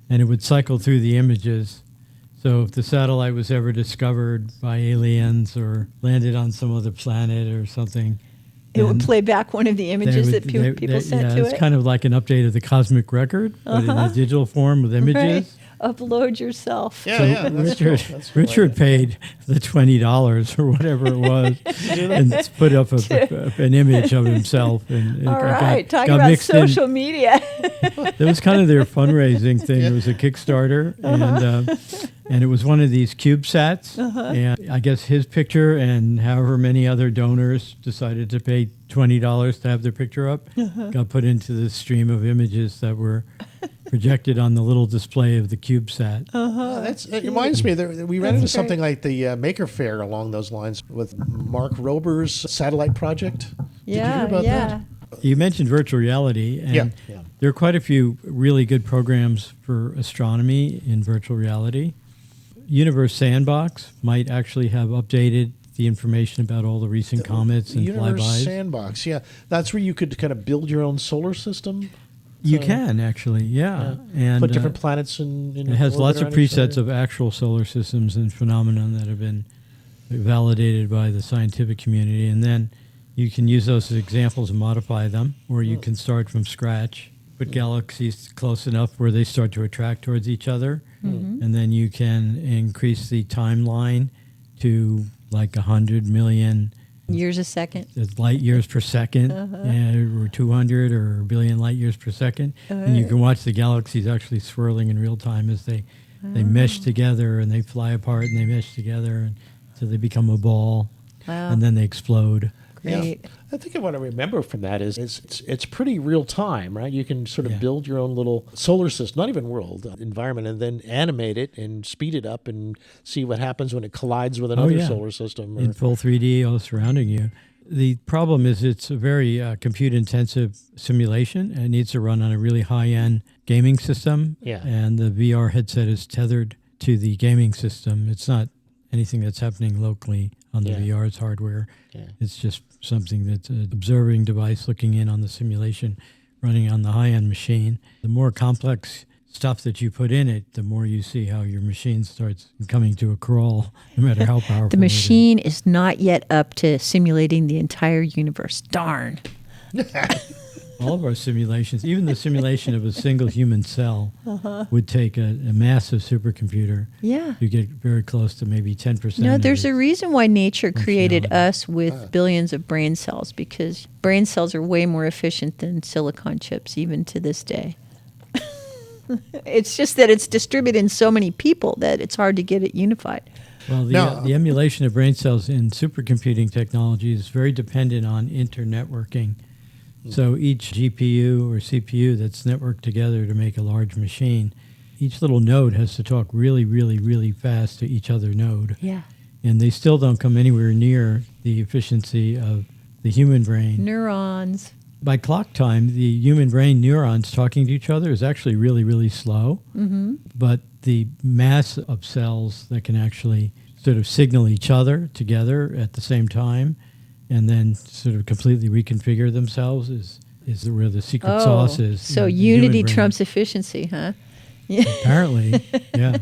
and it would cycle through the images. So if the satellite was ever discovered by aliens or landed on some other planet or something, it would play back one of the images that people sent to it. It's kind of like an update of the cosmic record, but in a digital form with images. Right. upload yourself. Yeah, Richard paid the $20 or whatever it was and put up an image of himself. And All right, talking about social media. That was kind of their fundraising thing. It was a Kickstarter, and it was one of these CubeSats. And I guess his picture and however many other donors decided to pay $20 to have their picture up, got put into the stream of images that were projected on the little display of the CubeSat. It reminds me, we ran into something like the Maker Faire along those lines with Mark Rober's satellite project. Did you hear about that? You mentioned virtual reality, and there are quite a few really good programs for astronomy in virtual reality. Universe Sandbox might actually have updated the information about all the recent comets and Universe flybys. Sandbox, that's where you could kind of build your own solar system. You can actually, and put different planets in. It has lots of presets of actual solar systems and phenomena that have been validated by the scientific community, and then you can use those as examples and modify them, or you can start from scratch. Put galaxies close enough where they start to attract towards each other, and then you can increase the timeline to like 100 million years a second. Light years per second, or 200 or a billion light years per second. And you can watch the galaxies actually swirling in real time as they mesh together and they fly apart and they mesh together until they become a ball. Wow. And then they explode. Great. Yeah. I think what I remember from that is it's pretty real time, right? You can sort of build your own little solar system, not even world, environment, and then animate it and speed it up and see what happens when it collides with another solar system. In full 3D, all surrounding you. The problem is it's a very compute-intensive simulation, and it needs to run on a really high-end gaming system. Yeah. And the VR headset is tethered to the gaming system. It's not anything that's happening locally on the VR's hardware. Yeah. It's just something that's an observing device looking in on the simulation running on the high-end machine. The more complex stuff that you put in it, the more you see how your machine starts coming to a crawl, no matter how powerful The machine is not yet up to simulating the entire universe. Darn. All of our simulations, even the simulation of a single human cell, would take a massive supercomputer. Yeah. You get very close to maybe 10%. No, there's a reason why nature created us with billions of brain cells, because brain cells are way more efficient than silicon chips, even to this day. It's just that it's distributed in so many people that it's hard to get it unified. Well, the emulation of brain cells in supercomputing technology is very dependent on internetworking. So each GPU or CPU that's networked together to make a large machine, each little node has to talk really, really, really fast to each other node. Yeah. And they still don't come anywhere near the efficiency of the human brain. Neurons. By clock time, the human brain neurons talking to each other is actually really, really slow. Mm-hmm. But the mass of cells that can actually sort of signal each other together at the same time and then sort of completely reconfigure themselves is where the secret sauce is. So unity trumps efficiency, huh? Yeah. Apparently, yeah.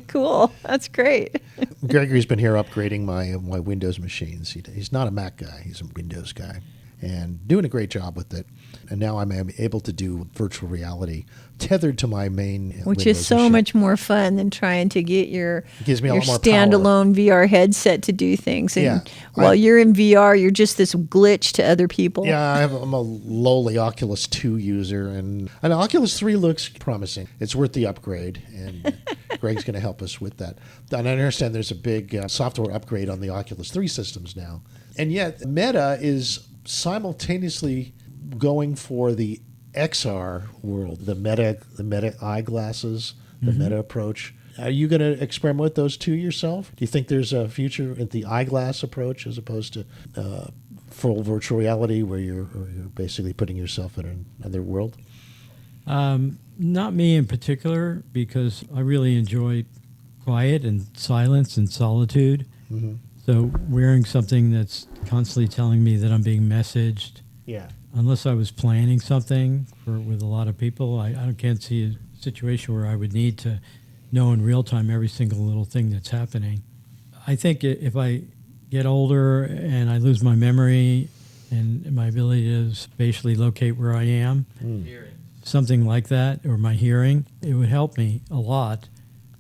Cool. That's great. Gregory's been here upgrading my Windows machines. He's not a Mac guy. He's a Windows guy. And doing a great job with it. And now I'm able to do virtual reality tethered to my main Which Windows is so machine. much more fun than trying to get your Gives me a lot more standalone VR headset to do things. And Yeah. while you're in VR, you're just this glitch to other people. Yeah, I'm a lowly Oculus 2 user, and Oculus 3 looks promising. It's worth the upgrade, and Greg's going to help us with that. And I understand there's a big software upgrade on the Oculus 3 systems now. And yet, Meta is simultaneously going for the XR world, the Meta eyeglasses, the Meta approach. Are you going to experiment with those two yourself? Do you think there's a future at the eyeglass approach as opposed to full virtual reality where you're basically putting yourself in another world? Not me in particular, because I really enjoy quiet and silence and solitude. Mm-hmm. So wearing something that's constantly telling me that I'm being messaged, unless I was planning something with a lot of people, I can't see a situation where I would need to know in real time every single little thing that's happening. I think if I get older and I lose my memory and my ability to spatially locate where I am, something like that, or my hearing, it would help me a lot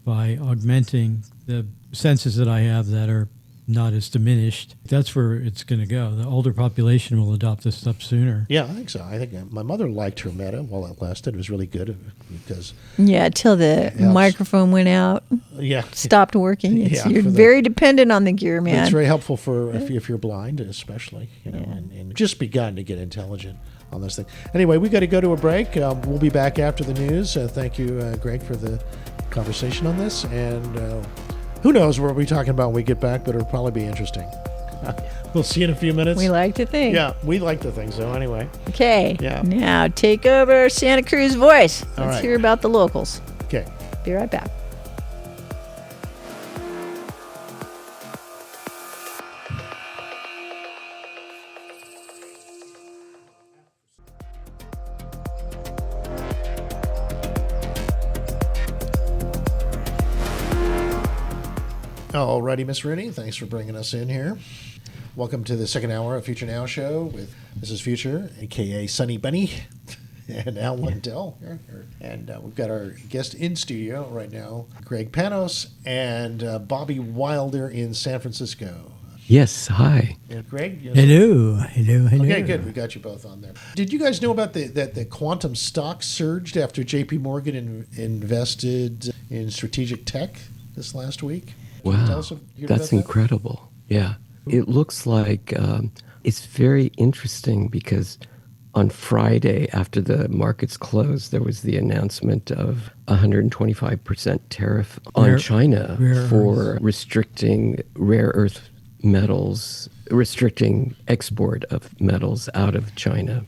by augmenting the senses that I have that are not as diminished. That's where it's going to go. The older population will adopt this stuff sooner. Yeah, I think so. I think my mother liked her Meta while it lasted. It was really good because... Yeah, till the microphone went out. Yeah. Stopped working. You're for very dependent on the gear, man. It's very helpful for if you're blind, especially, and just begun to get intelligent on this thing. Anyway, we got to go to a break. We'll be back after the news. Thank you, Greg, for the conversation on this. And who knows what we'll be talking about when we get back, but it'll probably be interesting. We'll see you in a few minutes. We like to think. Yeah, we like to think so anyway. Okay. Yeah. Now take over Santa Cruz Voice. All Let's right. hear about the locals. Okay. Be right back. Alrighty, Miss Rooney, thanks for bringing us in here. Welcome to the second hour of Future Now Show with Mrs. Future, a.k.a. Sunny Bunny, and Al Lundell here. And we've got our guest in studio right now, Greg Panos, and Bobby Wilder in San Francisco. Yes, hi. Greg? Yes. Hello. Okay, good. We got you both on there. Did you guys know about that the quantum stock surged after J.P. Morgan invested in strategic tech this last week? Wow, that's incredible. Yeah. It looks like it's very interesting because on Friday, after the markets closed, there was the announcement of 125% tariff on China for restricting rare earth metals, restricting export of metals out of China.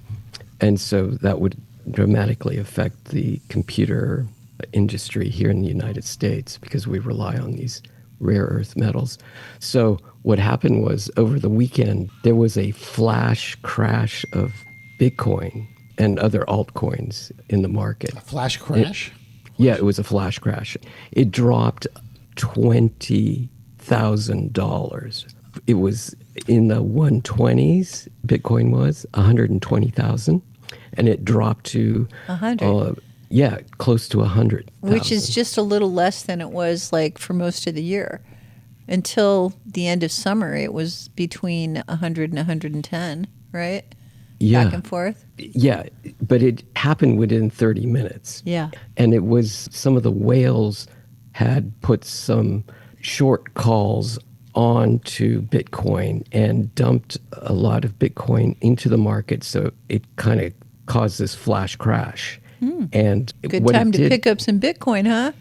And so that would dramatically affect the computer industry here in the United States because we rely on these rare earth metals. So what happened was over the weekend, there was a flash crash of Bitcoin and other altcoins in the market. A flash crash? It was a flash crash. It dropped $20,000. It was in the 120s, Bitcoin was 120,000, and it dropped to 100. Close to 100. Which is just a little less than it was like for most of the year. Until the end of summer, it was between 100 and 110, right? Yeah. Back and forth? Yeah, but it happened within 30 minutes. Yeah. And it was some of the whales had put some short calls onto Bitcoin and dumped a lot of Bitcoin into the market. So it kind of caused this flash crash. And good time to pick up some Bitcoin, huh?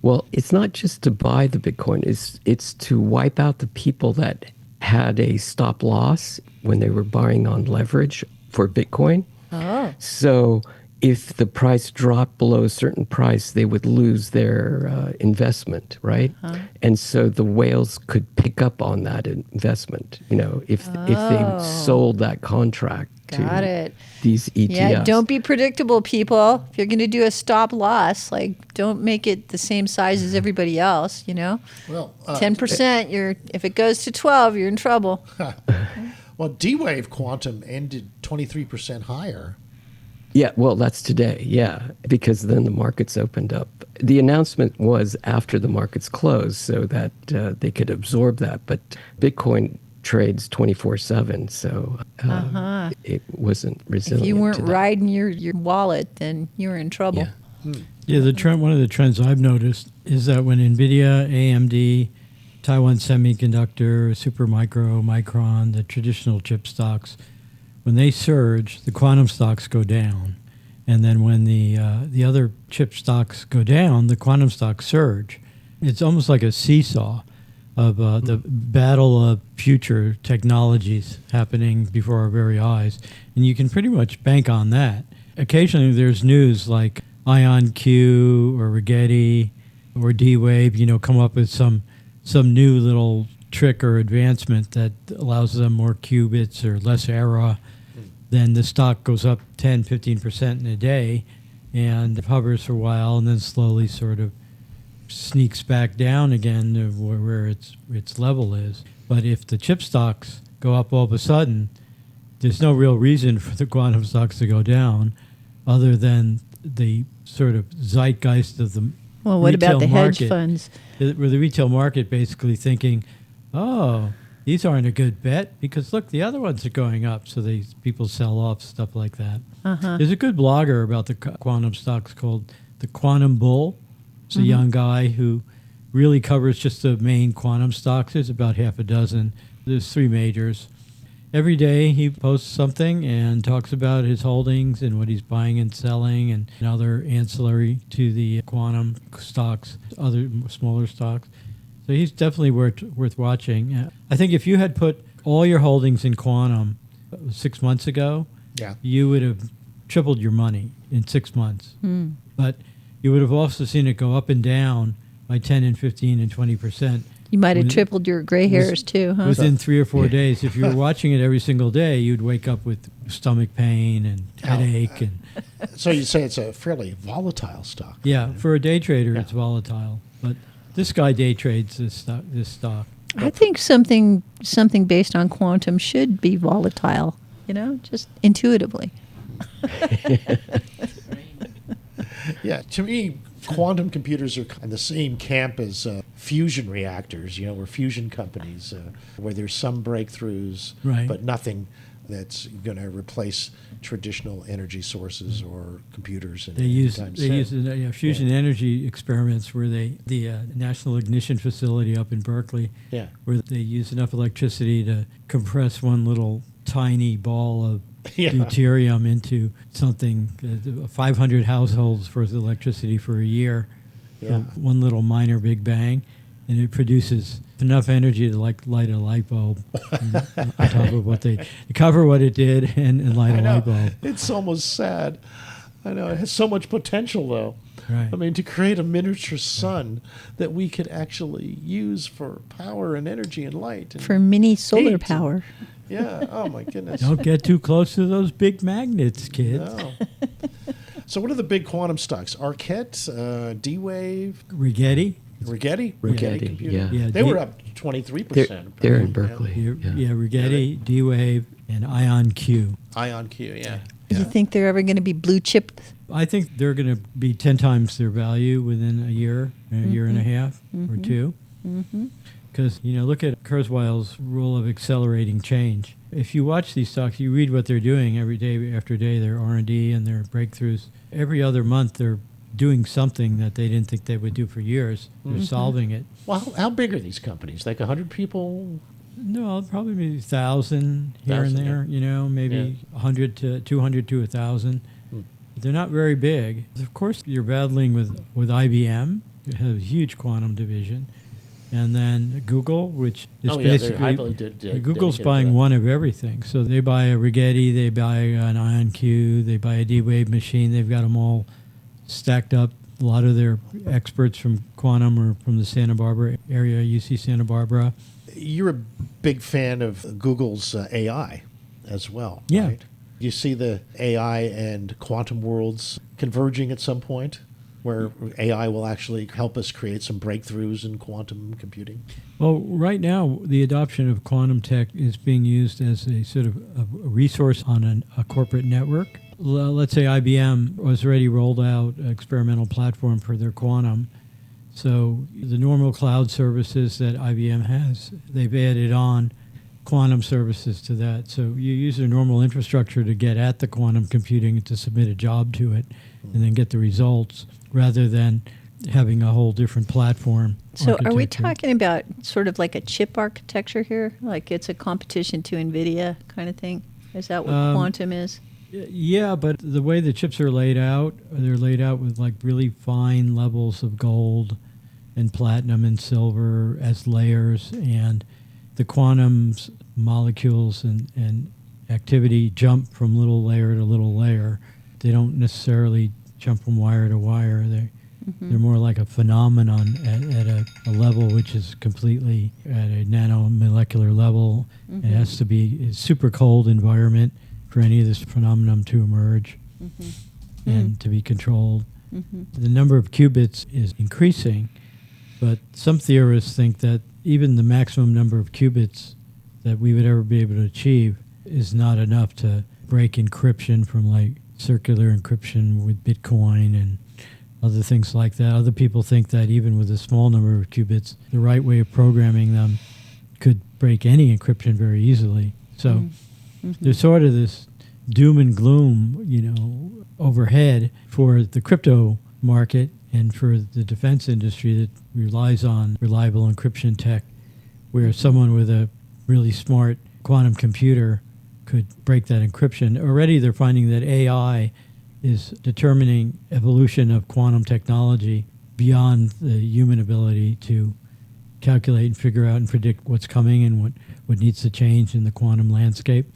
Well, it's not just to buy the Bitcoin. It's to wipe out the people that had a stop loss when they were buying on leverage for Bitcoin. Oh. So if the price dropped below a certain price, they would lose their investment, right? And so the whales could pick up on that investment, if they sold that contract to these ETFs. Yeah, don't be predictable, people. If you're going to do a stop loss, don't make it the same size as everybody else, Well, 10%, if it goes to 12, you're in trouble. Well, D-Wave Quantum ended 23% higher. Yeah, well, that's today, because then the markets opened up. The announcement was after the markets closed so that they could absorb that, but Bitcoin trades 24/7, so it wasn't resilient. If you weren't riding your wallet, then you were in trouble. Yeah, one of the trends I've noticed is that when NVIDIA, AMD, Taiwan Semiconductor, Supermicro, Micron, the traditional chip stocks, when they surge, the quantum stocks go down. And then when the other chip stocks go down, the quantum stocks surge. It's almost like a seesaw of the battle of future technologies happening before our very eyes. And you can pretty much bank on that. Occasionally there's news like IonQ or Rigetti or D-Wave, come up with some new little trick or advancement that allows them more qubits or less error. Then the stock goes up 10, 15% in a day and hovers for a while and then slowly sort of sneaks back down again to where its level is. But if the chip stocks go up all of a sudden, there's no real reason for the quantum stocks to go down other than the sort of zeitgeist of the Well, what about retail the hedge market, funds? Where the retail market basically thinking, oh, these aren't a good bet because look, the other ones are going up. So people sell off stuff like that. Uh-huh. There's a good blogger about the quantum stocks called the Quantum Bull. It's a young guy who really covers just the main quantum stocks. There's about half a dozen. There's 3 majors. Every day he posts something and talks about his holdings and what he's buying and selling and other ancillary to the quantum stocks, other smaller stocks. So he's definitely worth watching. I think if you had put all your holdings in quantum 6 months ago, you would have tripled your money in 6 months. But you would have also seen it go up and down by 10 and 15 and 20%. You might have tripled your gray hairs too, huh? Within 3 or 4 days. If you were watching it every single day, you'd wake up with stomach pain and headache. And So you'd say it's a fairly volatile stock. yeah, for a day trader, it's volatile. But this guy day trades this stock. I think something based on quantum should be volatile, just intuitively. Yeah, to me, quantum computers are in the same camp as fusion reactors, or fusion companies, where there's some breakthroughs, Right. but nothing that's going to replace traditional energy sources or computers. They use fusion energy experiments where the National Ignition Facility up in Berkeley, where they use enough electricity to compress one little tiny ball of deuterium into something, 500 households worth of electricity for a year, one little minor Big Bang, and it produces enough energy to light a light bulb on top of what they cover what it did and light a light bulb. It's almost sad. I know. It has so much potential, though. Right. I mean, to create a miniature sun that we could actually use for power and energy and light. And For mini solar heat. power. Yeah. Oh, my goodness. Don't get too close to those big magnets, kids. No. So what are the big quantum stocks? Arquette, D-Wave? Rigetti. Rigetti yeah. Yeah, they were up 23%. They're in Berkeley. Yeah, Rigetti, D-Wave, and IonQ. IonQ, yeah. Do you think they're ever going to be blue chip? I think they're going to be 10 times their value within a year and a half or two. Because, look at Kurzweil's rule of accelerating change. If you watch these stocks, you read what they're doing every day after day, their R&D and their breakthroughs. Every other month, they're doing something that they didn't think they would do for years. They're solving it. Well, how big are these companies? Like 100 people? No, probably maybe 1,000 here and there, maybe 100 to 200 to 1,000. They're not very big. Of course, you're battling with IBM. It has a huge quantum division. And then Google, which is basically, Google's buying one of everything. So they buy a Rigetti, they buy an IonQ, they buy a D-Wave machine. They've got them all stacked up. A lot of their experts from quantum are from the Santa Barbara area, UC Santa Barbara. You're a big fan of Google's AI as well, Yeah. right? You see the AI and quantum worlds converging at some point, where AI will actually help us create some breakthroughs in quantum computing? Well, right now, the adoption of quantum tech is being used as a sort of a resource on a corporate network. Let's say IBM was already rolled out an experimental platform for their quantum. So the normal cloud services that IBM has, they've added on quantum services to that. So you use their normal infrastructure to get at the quantum computing and to submit a job to it and then get the results, rather than having a whole different platform. So are we talking about sort of like a chip architecture here? Like it's a competition to NVIDIA kind of thing? Is that what quantum is? Yeah, but the way the chips are laid out, they're laid out with like really fine levels of gold and platinum and silver as layers, and the quantum molecules and activity jump from little layer to little layer. They don't necessarily jump from wire to wire. They're more like a phenomenon at a level which is completely at a nanomolecular level. It has to be a super cold environment for any of this phenomenon to emerge and to be controlled. The number of qubits is increasing, but some theorists think that even the maximum number of qubits that we would ever be able to achieve is not enough to break encryption from like circular encryption with Bitcoin and other things like that. Other people think that even with a small number of qubits, the right way of programming them could break any encryption very easily. So there's sort of this doom and gloom, overhead for the crypto market and for the defense industry that relies on reliable encryption tech, where someone with a really smart quantum computer could break that encryption. Already they're finding that AI is determining evolution of quantum technology beyond the human ability to calculate and figure out and predict what's coming and what needs to change in the quantum landscape.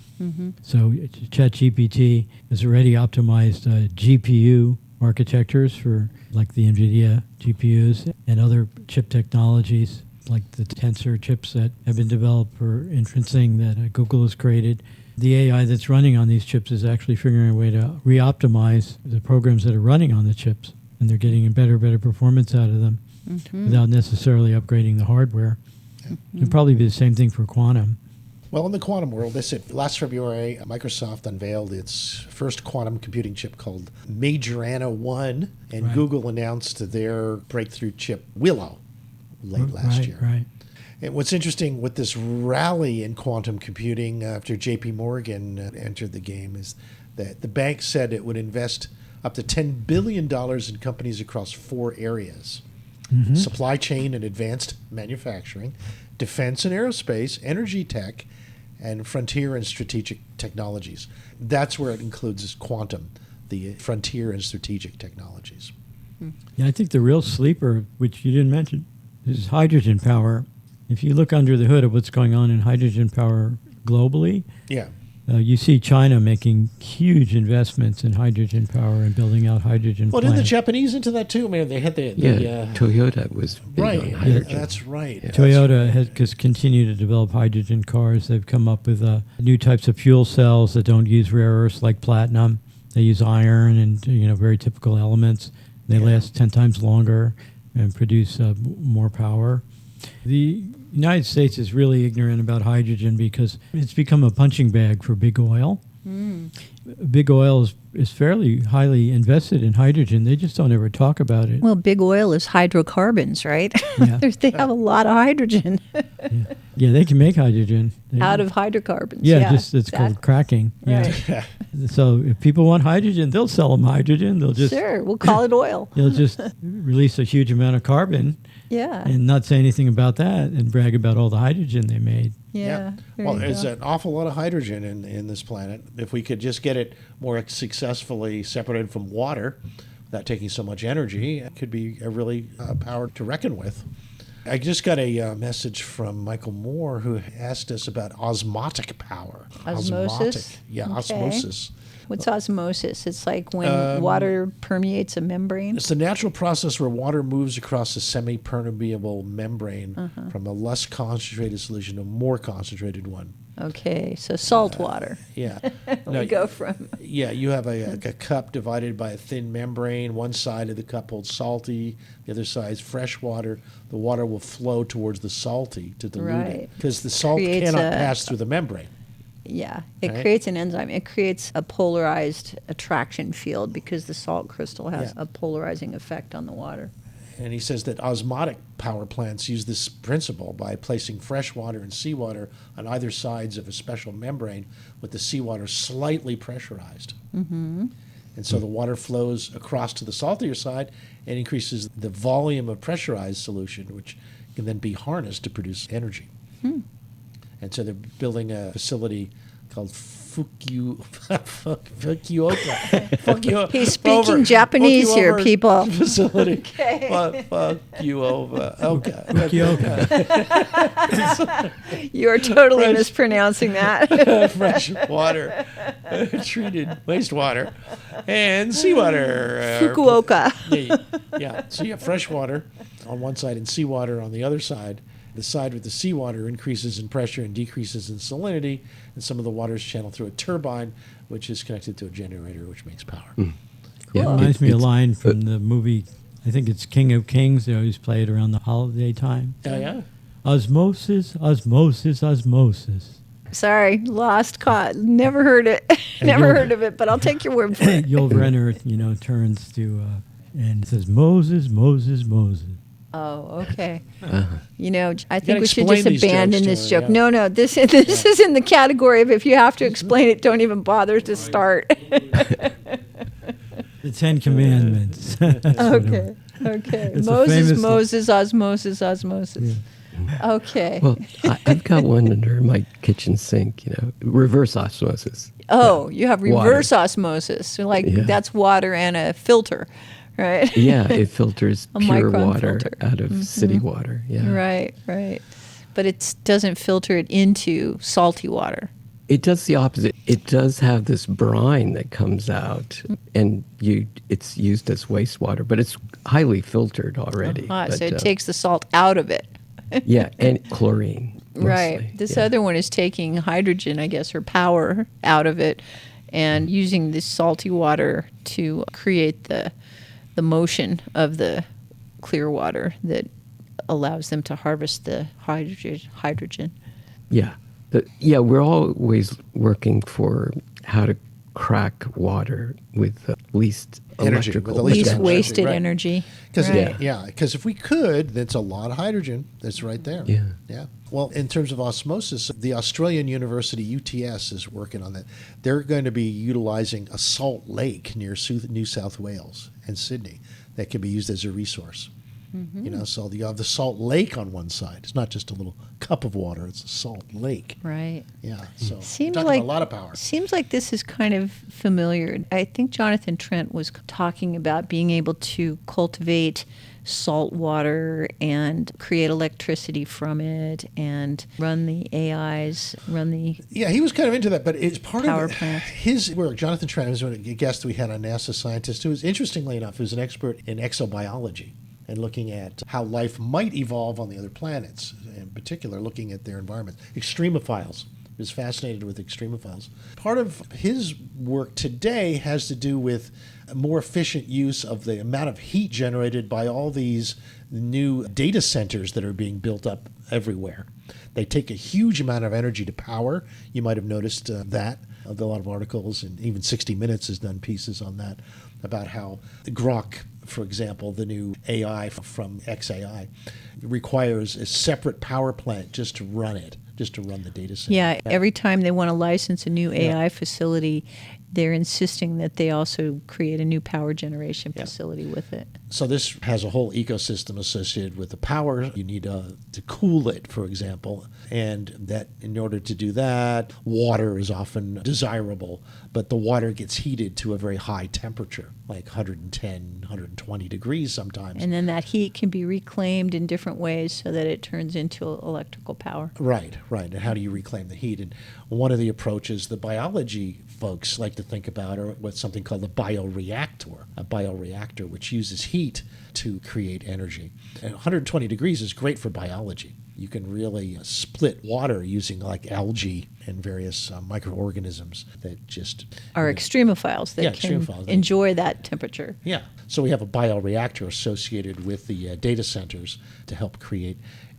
So ChatGPT has already optimized GPU architectures for like the NVIDIA GPUs and other chip technologies like the tensor chips that have been developed for inferencing that Google has created. The AI that's running on these chips is actually figuring a way to re-optimize the programs that are running on the chips, and they're getting better performance out of them without necessarily upgrading the hardware. It'll probably be the same thing for quantum. Well, in the quantum world, last February, Microsoft unveiled its first quantum computing chip called Majorana 1, and Google announced their breakthrough chip Willow late last year. Right. And what's interesting with this rally in quantum computing after J.P. Morgan entered the game is that the bank said it would invest up to $10 billion in companies across 4 areas: supply chain and advanced manufacturing, defense and aerospace, energy tech, and frontier and strategic technologies. That's where it includes quantum, the frontier and strategic technologies. Yeah, I think the real sleeper, which you didn't mention, is hydrogen power. If you look under the hood of what's going on in hydrogen power globally, you see China making huge investments in hydrogen power and building out hydrogen Well, plants. didn't the Japanese into that too? Man, they had Toyota was big on hydrogen. That's right. Toyota has continued to develop hydrogen cars. They've come up with new types of fuel cells that don't use rare earths like platinum. They use iron and very typical elements. They last 10 times longer and produce more power. The United States is really ignorant about hydrogen because it's become a punching bag for big oil. Big oil is fairly highly invested in hydrogen. They just don't ever talk about it. Well, big oil is hydrocarbons, right? Yeah. They have a lot of hydrogen Yeah, they can make hydrogen. out of hydrocarbons. It's called cracking. Right. Yeah. So if people want hydrogen, they'll sell them hydrogen. They'll just Sure, we'll call it oil. They'll just release a huge amount of carbon. Yeah. And not say anything about that and brag about all the hydrogen they made. Yeah. Well, there's an awful lot of hydrogen in this planet. If we could just get it more successfully separated from water without taking so much energy, it could be a really power to reckon with. I just got a message from Michael Moore who asked us about osmotic power. Osmosis? Osmosis. What's osmosis? It's like when water permeates a membrane? It's the natural process where water moves across a semi-permeable membrane from a less concentrated solution to a more concentrated one. Okay, so salt water. Yeah. We go from... Yeah, you have a cup divided by a thin membrane. One side of the cup holds salty, the other side is fresh water. The water will flow towards the salty to dilute it because the salt cannot pass through the membrane. Yeah, it creates an enzyme. It creates a polarized attraction field because the salt crystal has a polarizing effect on the water. And he says that osmotic power plants use this principle by placing fresh water and seawater on either sides of a special membrane with the seawater slightly pressurized. And so the water flows across to the saltier side and increases the volume of pressurized solution, which can then be harnessed to produce energy. And so they're building a facility called Fukuoka. He's speaking Japanese here, people. Facility. Okay. Fukuoka. You are totally mispronouncing that. Fresh water, treated wastewater, and seawater. Fukuoka. Yeah. So you have fresh water on one side and seawater on the other side. The side with the seawater increases in pressure and decreases in salinity, and some of the water is channeled through a turbine, which is connected to a generator, which makes power. Yeah, it reminds me of a line from the movie, I think it's King of Kings. They always play it around the holiday time. Oh, yeah? Osmosis, osmosis, osmosis. Sorry, lost, caught, never heard it, never heard of it, but I'll take your word for it. Yul Brynner, turns to and says, Moses, Moses, Moses. Oh, okay. Uh-huh. I think we should explain just these abandon jokes this to her, joke. yeah. No, this is in the category of if you have to explain it, don't even bother to start. The Ten Commandments. That's what it was. Okay. It's a Moses, famous- Moses, osmosis, osmosis. Okay. Well, I've got one under my kitchen sink, reverse osmosis. Oh, you have reverse Water. osmosis. So Yeah. that's water and a filter, right? Yeah, it filters A pure micron water filter. out of city water. Yeah. Right. But it doesn't filter it into salty water. It does the opposite. It does have this brine that comes out, and it's used as wastewater, but it's highly filtered already. So But, it takes the salt out of it. yeah, and chlorine. Mostly. Right. This yeah. other one is taking hydrogen, I guess, or power out of it and using this salty water to create the motion of the clear water that allows them to harvest the hydrogen. Yeah. We're always working for how to crack water with least Energy, electrical. with the least Least energy, wasted right. energy. Because Right. because if we could, that's a lot of hydrogen that's right there. Yeah. Well, in terms of osmosis, the Australian University UTS is working on that. They're going to be utilizing a salt lake near New South Wales and Sydney that can be used as a resource. Mm-hmm. So you have the salt lake on one side. It's not just a little cup of water; it's a salt lake. Right. Yeah. So Seems talking like about a lot of power. Seems like this is kind of familiar. I think Jonathan Trent was talking about being able to cultivate salt water and create electricity from it and run the AIs, Yeah, he was kind of into that, but it's part power of plants. his work. Jonathan Trent was a guest we had on NASA scientist who was, interestingly enough, who's an expert in exobiology and looking at how life might evolve on the other planets, in particular looking at their environment. Extremophiles. He was fascinated with extremophiles. Part of his work today has to do with a more efficient use of the amount of heat generated by all these new data centers that are being built up everywhere. They take a huge amount of energy to power. You might have noticed that. A lot of articles, and even 60 Minutes has done pieces on that, about how the Grok, for example, the new AI from XAI, requires a separate power plant just to run it, just to run the data center. Yeah, every time they want to license a new AI facility, they're insisting that they also create a new power generation facility with it. So this has a whole ecosystem associated with the power. You need to cool it, for example, and that in order to do that, water is often desirable, but the water gets heated to a very high temperature, like 110, 120 degrees sometimes. And then that heat can be reclaimed in different ways so that it turns into electrical power. Right. And how do you reclaim the heat? And one of the approaches the biology folks like to think about are what's something called a bioreactor, which uses heat to create energy. And 120 degrees is great for biology. You can really split water using like algae and various microorganisms that just Are extremophiles that can extremophiles. enjoy that temperature. Yeah. So we have a bioreactor associated with the data centers to help create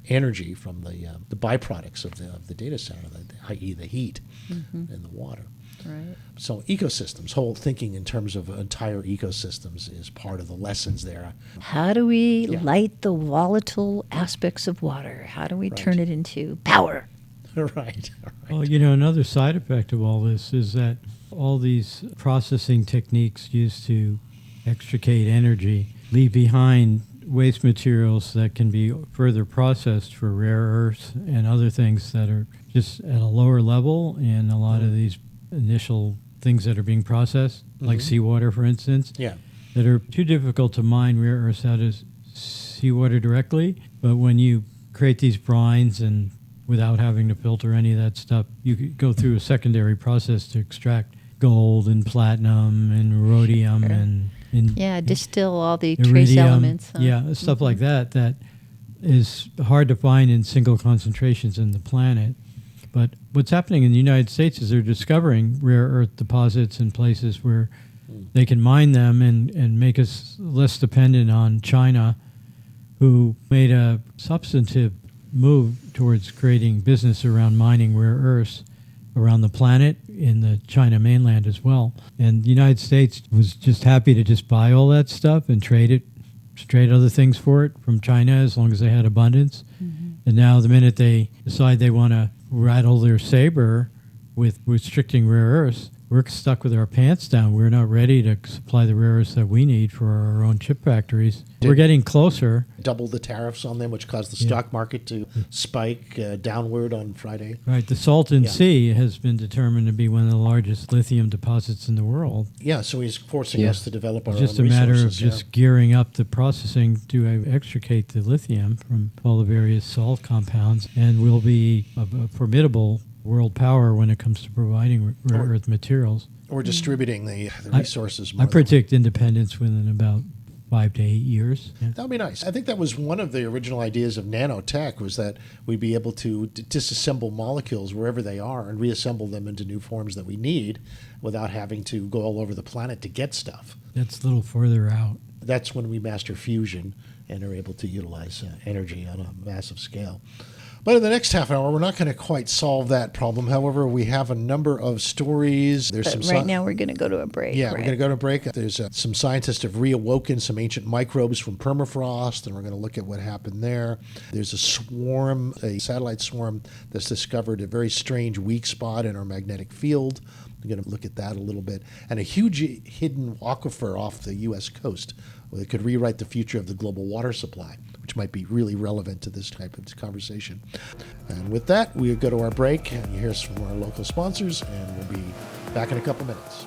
energy from the byproducts of the data center, i.e. the heat and the water. Right. So ecosystems, whole thinking in terms of entire ecosystems is part of the lessons there. How do we light the volatile aspects of water? How do we turn it into power? Right. Well, another side effect of all this is that all these processing techniques used to extricate energy leave behind waste materials that can be further processed for rare earths and other things that are just at a lower level in a lot of these initial things that are being processed, like seawater, for instance, that are too difficult to mine rare earths out of seawater directly. But when you create these brines and without having to filter any of that stuff, you could go through a secondary process to extract gold and platinum and rhodium and distill all the trace elements. Stuff like that is hard to find in single concentrations in the planet. But what's happening in the United States is they're discovering rare earth deposits in places where they can mine them and make us less dependent on China, who made a substantive move towards creating business around mining rare earths around the planet in the China mainland as well. And the United States was just happy to just buy all that stuff and trade other things for it from China as long as they had abundance. And now the minute they decide they want to rattle their saber with restricting rare earths, we're stuck with our pants down. We're not ready to supply the rare earths that we need for our own chip factories. We're getting closer. Double the tariffs on them, which caused the stock market to spike downward on Friday. Right. The Salton Sea has been determined to be one of the largest lithium deposits in the world. Yeah, so he's forcing us to develop our own resources. resources. Just a matter of just gearing up the processing to extricate the lithium from all the various salt compounds, and we'll be a formidable world power when it comes to providing rare earth materials. Or distributing the resources more. I predict independence within about 5 to 8 years. Yeah. That would be nice. I think that was one of the original ideas of nanotech, was that we'd be able to disassemble molecules wherever they are and reassemble them into new forms that we need without having to go all over the planet to get stuff. That's a little further out. That's when we master fusion and are able to utilize energy on a massive scale. But in the next half hour, we're not going to quite solve that problem. However, we have a number of stories. There's right now we're going to go to a break. Yeah, right? We're going to go to a break. There's some scientists have reawoken some ancient microbes from permafrost, and we're going to look at what happened there. There's a satellite swarm that's discovered a very strange weak spot in our magnetic field. We're going to look at that a little bit. And a huge hidden aquifer off the U.S. coast that could rewrite the future of the global water supply, which might be really relevant to this type of conversation. And with that, we'll go to our break, and you hear us from our local sponsors, and we'll be back in a couple minutes.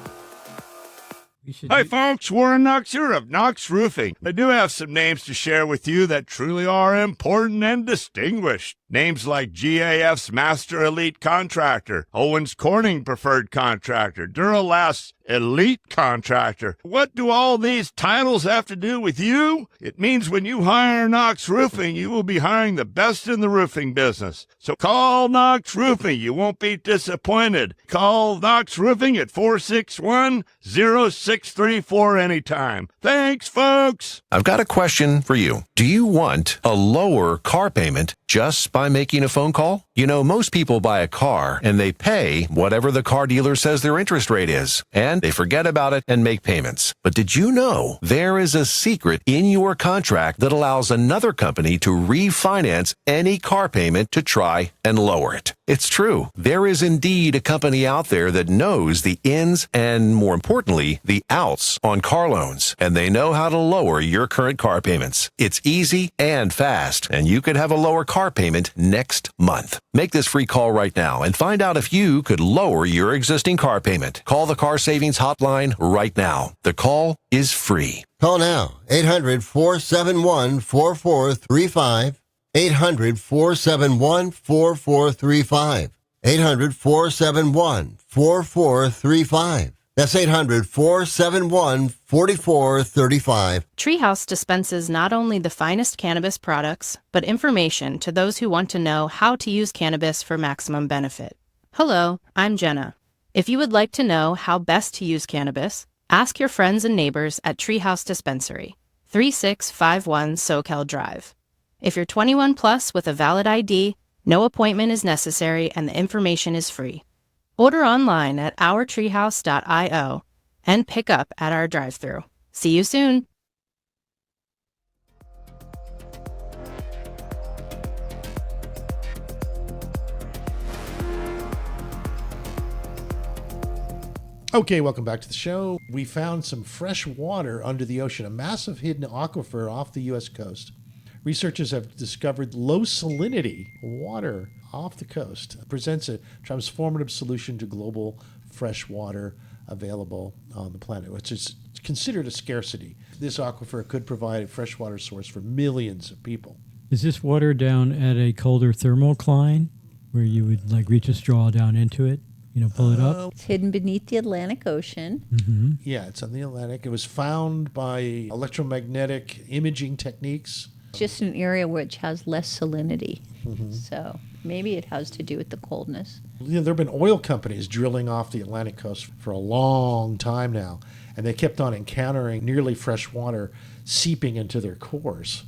Hi, folks. Warren Knox here of Knox Roofing. I do have some names to share with you that truly are important and distinguished. Names like GAF's Master Elite Contractor, Owens Corning Preferred Contractor, Duralast's Elite Contractor. What do all these titles have to do with you? It means when you hire Knox Roofing, you will be hiring the best in the roofing business. So call Knox Roofing. You won't be disappointed. Call Knox Roofing at 461-0634 anytime. Thanks, folks. I've got a question for you. Do you want a lower car payment just by making a phone call? You know, most people buy a car and they pay whatever the car dealer says their interest rate is, and they forget about it and make payments. But did you know there is a secret in your contract that allows another company to refinance any car payment to try and lower it? It's true. There is indeed a company out there that knows the ins and, more importantly, the outs on car loans, and they know how to lower your current car payments. It's easy and fast, and you could have a lower car payment next month. Make this free call right now and find out if you could lower your existing car payment. Call the Car Savings Hotline right now. The call is free. Call now. 800-471-4435. 800-471-4435. 800-471-4435. That's 800-471-4435. Treehouse dispenses not only the finest cannabis products, but information to those who want to know how to use cannabis for maximum benefit. Hello, I'm Jenna. If you would like to know how best to use cannabis, ask your friends and neighbors at Treehouse Dispensary, 3651 Soquel Drive. If you're 21 plus with a valid ID, no appointment is necessary and the information is free. Order online at ourtreehouse.io and pick up at our drive-thru. See you soon. Okay, welcome back to the show. We found some fresh water under the ocean, a massive hidden aquifer off the U.S. coast. Researchers have discovered low salinity water off the coast. It presents a transformative solution to global fresh water available on the planet, which is considered a scarcity. This aquifer could provide a freshwater source for millions of people. Is this water down at a colder thermocline where you would like reach a straw down into it? Pull it up? It's hidden beneath the Atlantic Ocean. Mm-hmm. Yeah, it's on the Atlantic. It was found by electromagnetic imaging techniques. Just an area which has less salinity. Mm-hmm. So maybe it has to do with the coldness. There have been oil companies drilling off the Atlantic coast for a long time now, and they kept on encountering nearly fresh water seeping into their cores.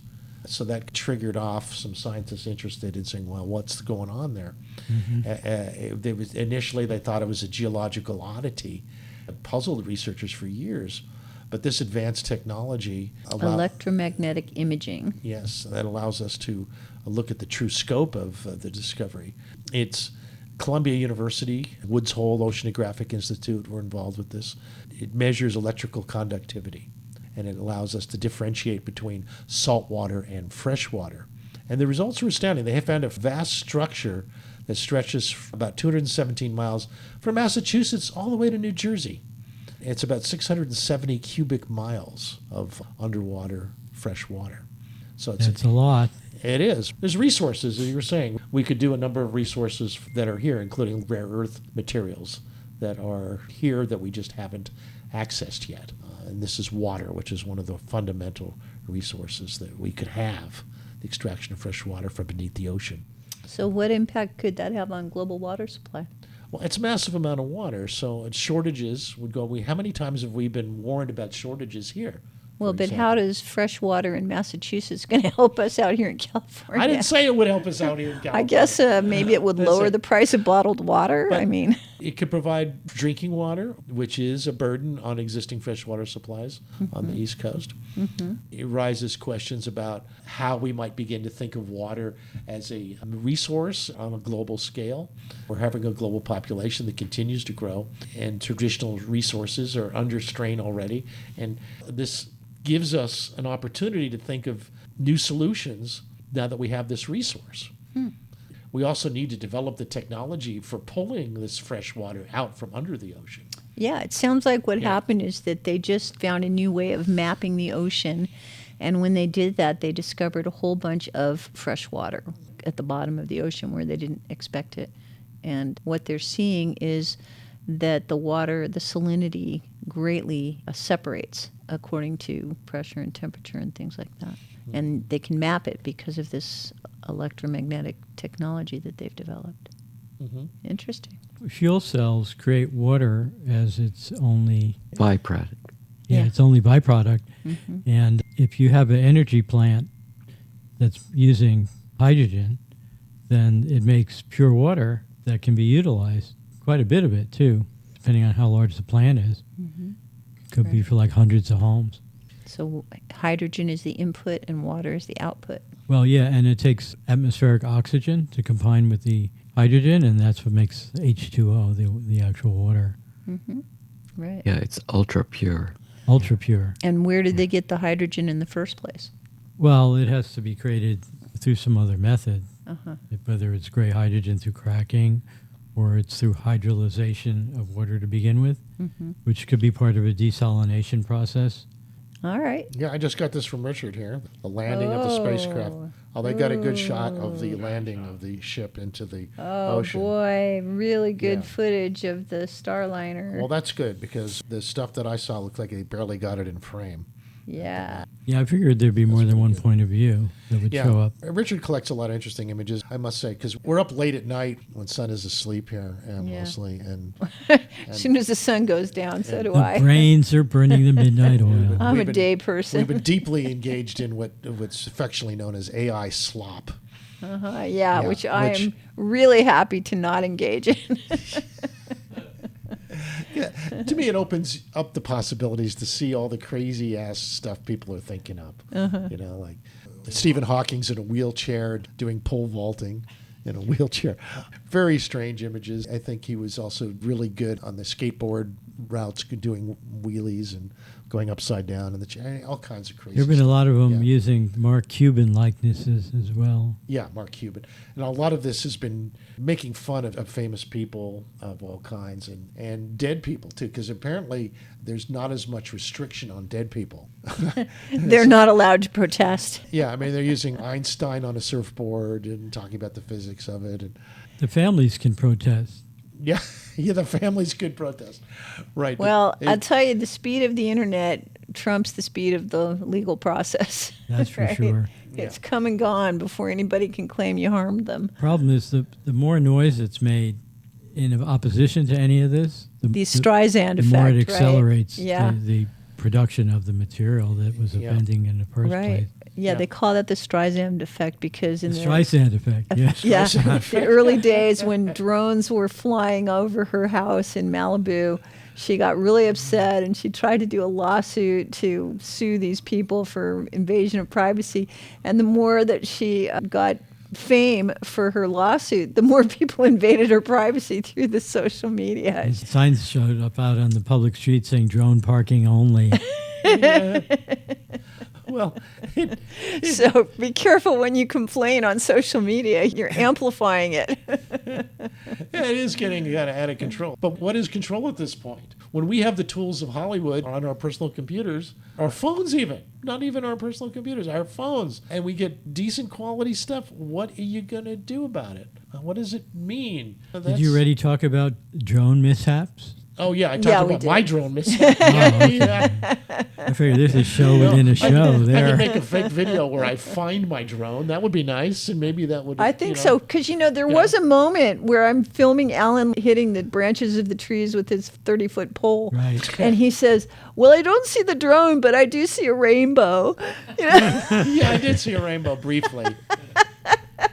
So that triggered off some scientists interested in saying, well, what's going on there? Initially, they thought it was a geological oddity. It puzzled researchers for years. But this advanced technology electromagnetic imaging. Yes, that allows us to look at the true scope of the discovery. It's Columbia University, Woods Hole Oceanographic Institute were involved with this. It measures electrical conductivity, and it allows us to differentiate between salt water and fresh water. And the results are astounding. They have found a vast structure that stretches about 217 miles from Massachusetts all the way to New Jersey. It's about 670 cubic miles of underwater fresh water. So That's a lot. It is. There's resources, as you were saying. We could do a number of resources that are here, including rare earth materials that are here that we just haven't accessed yet. And this is water, which is one of the fundamental resources that we could have, the extraction of fresh water from beneath the ocean. So what impact could that have on global water supply? Well, it's a massive amount of water, so shortages would go. How many times have we been warned about shortages here? Well, but how does fresh water in Massachusetts going to help us out here in California? I didn't say it would help us out here in California. I guess maybe it would lower the price of bottled water. But I mean, it could provide drinking water, which is a burden on existing freshwater supplies on the East Coast. It raises questions about how we might begin to think of water as a resource on a global scale. We're having a global population that continues to grow, and traditional resources are under strain already. And this gives us an opportunity to think of new solutions now that we have this resource. We also need to develop the technology for pulling this fresh water out from under the ocean. Yeah, it sounds like what happened is that they just found a new way of mapping the ocean. And when they did that, they discovered a whole bunch of fresh water at the bottom of the ocean where they didn't expect it. And what they're seeing is that the water, the salinity, greatly separates according to pressure and temperature and things like that. And they can map it because of this electromagnetic technology that they've developed. Interesting. Fuel cells create water as its only byproduct. Its only byproduct. And if you have an energy plant that's using hydrogen, then it makes pure water that can be utilized. Quite a bit of it, too, depending on how large the plant is. Could be for like hundreds of homes. So hydrogen is the input and water is the output. Well, yeah, and it takes atmospheric oxygen to combine with the hydrogen, and that's what makes H2O, the actual water. Right. Yeah, it's ultra pure. Ultra pure. And where did they get the hydrogen in the first place? Well, it has to be created through some other method, whether it's gray hydrogen through cracking or it's through hydrolyzation of water to begin with, which could be part of a desalination process. All right. Yeah, I just got this from Richard here. The landing of the spacecraft. Oh, they got a good shot of the landing of the ship into the ocean. Oh, boy. Really good footage of the Starliner. Well, that's good because the stuff that I saw looked like they barely got it in frame. Yeah. Yeah, I figured there'd be more than one point of view that would show up. Richard collects a lot of interesting images, I must say, because we're up late at night when sun is asleep here, mostly. And as soon as the sun goes down, so do I. The brains are burning the midnight oil. I'm a day person. We've been deeply engaged in what's affectionately known as AI slop. Which I am really happy to not engage in. Yeah, to me, it opens up the possibilities to see all the crazy ass stuff people are thinking of. You know, like Stephen Hawking's in a wheelchair doing pole vaulting in a wheelchair. Very strange images. I think he was also really good on the skateboard routes, doing wheelies and going upside down in the chair. All kinds of crazy There have been a lot of them Yeah. using Mark Cuban likenesses as well. Yeah, Mark Cuban. And a lot of this has been making fun of famous people of all kinds and dead people, too, because apparently there's not as much restriction on dead people. They're not allowed to protest. Yeah, I mean, they're using Einstein on a surfboard and talking about the physics of it. And The families can protest. yeah, the families could protest. Right. Well, I'll tell you, the speed of the internet trumps the speed of the legal process. That's for right? sure. It's come and gone before anybody can claim you harmed them. Problem is the more noise that's made in opposition to any of this, The Streisand the more it effect, right? accelerates Yeah. the production of the material that was offending in the first place. Yeah, they call that the Streisand effect because in The Streisand effect, yes. Yeah, Streisand effect. the early days when drones were flying over her house in Malibu, she got really upset and she tried to do a lawsuit to sue these people for invasion of privacy. And the more that she got fame for her lawsuit, the more people invaded her privacy through the social media. And signs showed up out on the public street saying drone parking only. Well, so be careful when you complain on social media. You're amplifying it. Yeah, it is getting kind of out of control. But what is control at this point? When we have the tools of Hollywood on our personal computers, our phones even, not even our personal computers, our phones, and we get decent quality stuff, what are you going to do about it? What does it mean? Did you already talk about drone mishaps? Oh, yeah, I talked about my drone mishap. I figured there's a show within a show I there. could make a fake video where I find my drone. That would be nice, and maybe that would... I think so, because, there was a moment where I'm filming Alan hitting the branches of the trees with his 30-foot pole. Right. And he says, well, I don't see the drone, but I do see a rainbow. Yeah, I did see a rainbow briefly.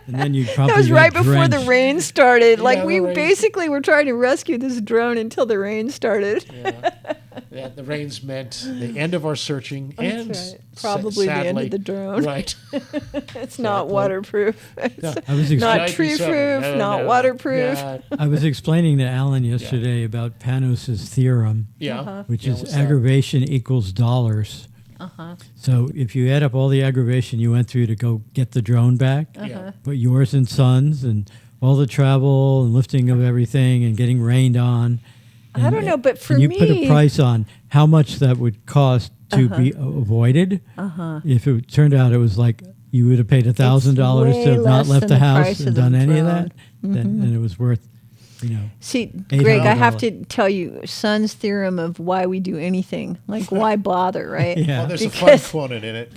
And then you probably That was got right before the drenched. rain started. Like, Yeah, we the rain- basically were trying to rescue this drone until the rain started. Yeah, the rains meant the end of our searching and That's right. Probably the end sadly, of the drone. Right. It's not waterproof. It's I was not expecting- tree-proof, No, not no. waterproof. Yeah. I was explaining to Alan yesterday about Panos' theorem, Yeah. which Yeah, is what's that? aggravation equals dollars. So if you add up all the aggravation you went through to go get the drone back, but yours and Son's and all the travel and lifting of everything and getting rained on. I don't know, but for and you me... put a price on how much that would cost to be avoided. If it turned out it was like you would have paid $1,000 way to have not less left than the the house price and of the done any of drone. that, then it was worth, See, Greg, I have $800. to tell you Son's theorem of why we do anything. Like, why bother, right? Yeah. Oh, there's a fun Because quote in it.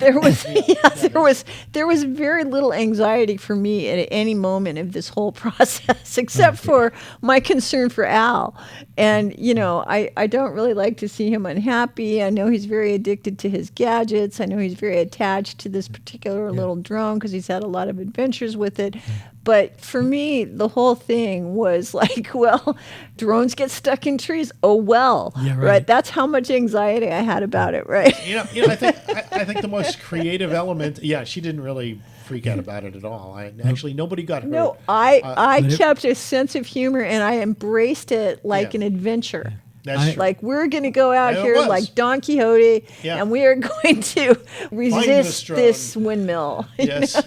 there was very little anxiety for me at any moment of this whole process, except for my concern for Al. And, I don't really like to see him unhappy. I know he's very addicted to his gadgets. I know he's very attached to this particular little drone because he's had a lot of adventures with it. But for me, the whole thing was like, well, drones get stuck in trees. Oh, well, Yeah, right. That's how much anxiety I had about it, right? I think the most creative element. Yeah, she didn't really freak out about it at all. Actually, nobody got hurt. No, I But it- kept a sense of humor and I embraced it like an adventure. That's true. Like, we're going to go out And it here was. like Don Quixote Yeah. and we are going to resist drone. this windmill. Yes,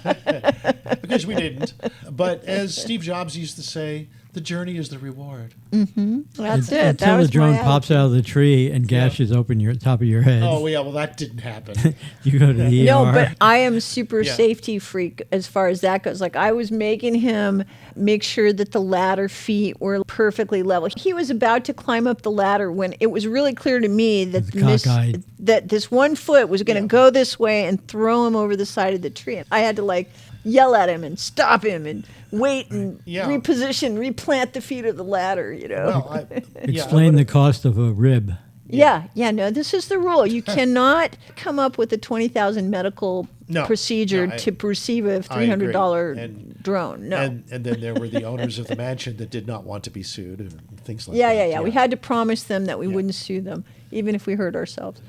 because we didn't. But as Steve Jobs used to say, the journey is the reward. That's it. Until That the was drone my pops out of the tree and gashes open your top of your head. Oh, yeah, well, that didn't happen. You go to the No, ER. but I am super Yeah. safety freak as far as that goes. Like, I was making him make sure that the ladder feet were perfectly level. He was about to climb up the ladder when it was really clear to me that cockeyed. that this one foot was going to go this way and throw him over the side of the tree. I had to yell at him and stop him and wait and reposition, replant the feet of the ladder, Well, Explain the cost of a rib. Yeah, no, this is the rule. You cannot come up with a $20,000 medical procedure to receive a $300 drone. No. And then there were the owners of the mansion that did not want to be sued and things like that. Yeah. We had to promise them that we wouldn't sue them, even if we hurt ourselves.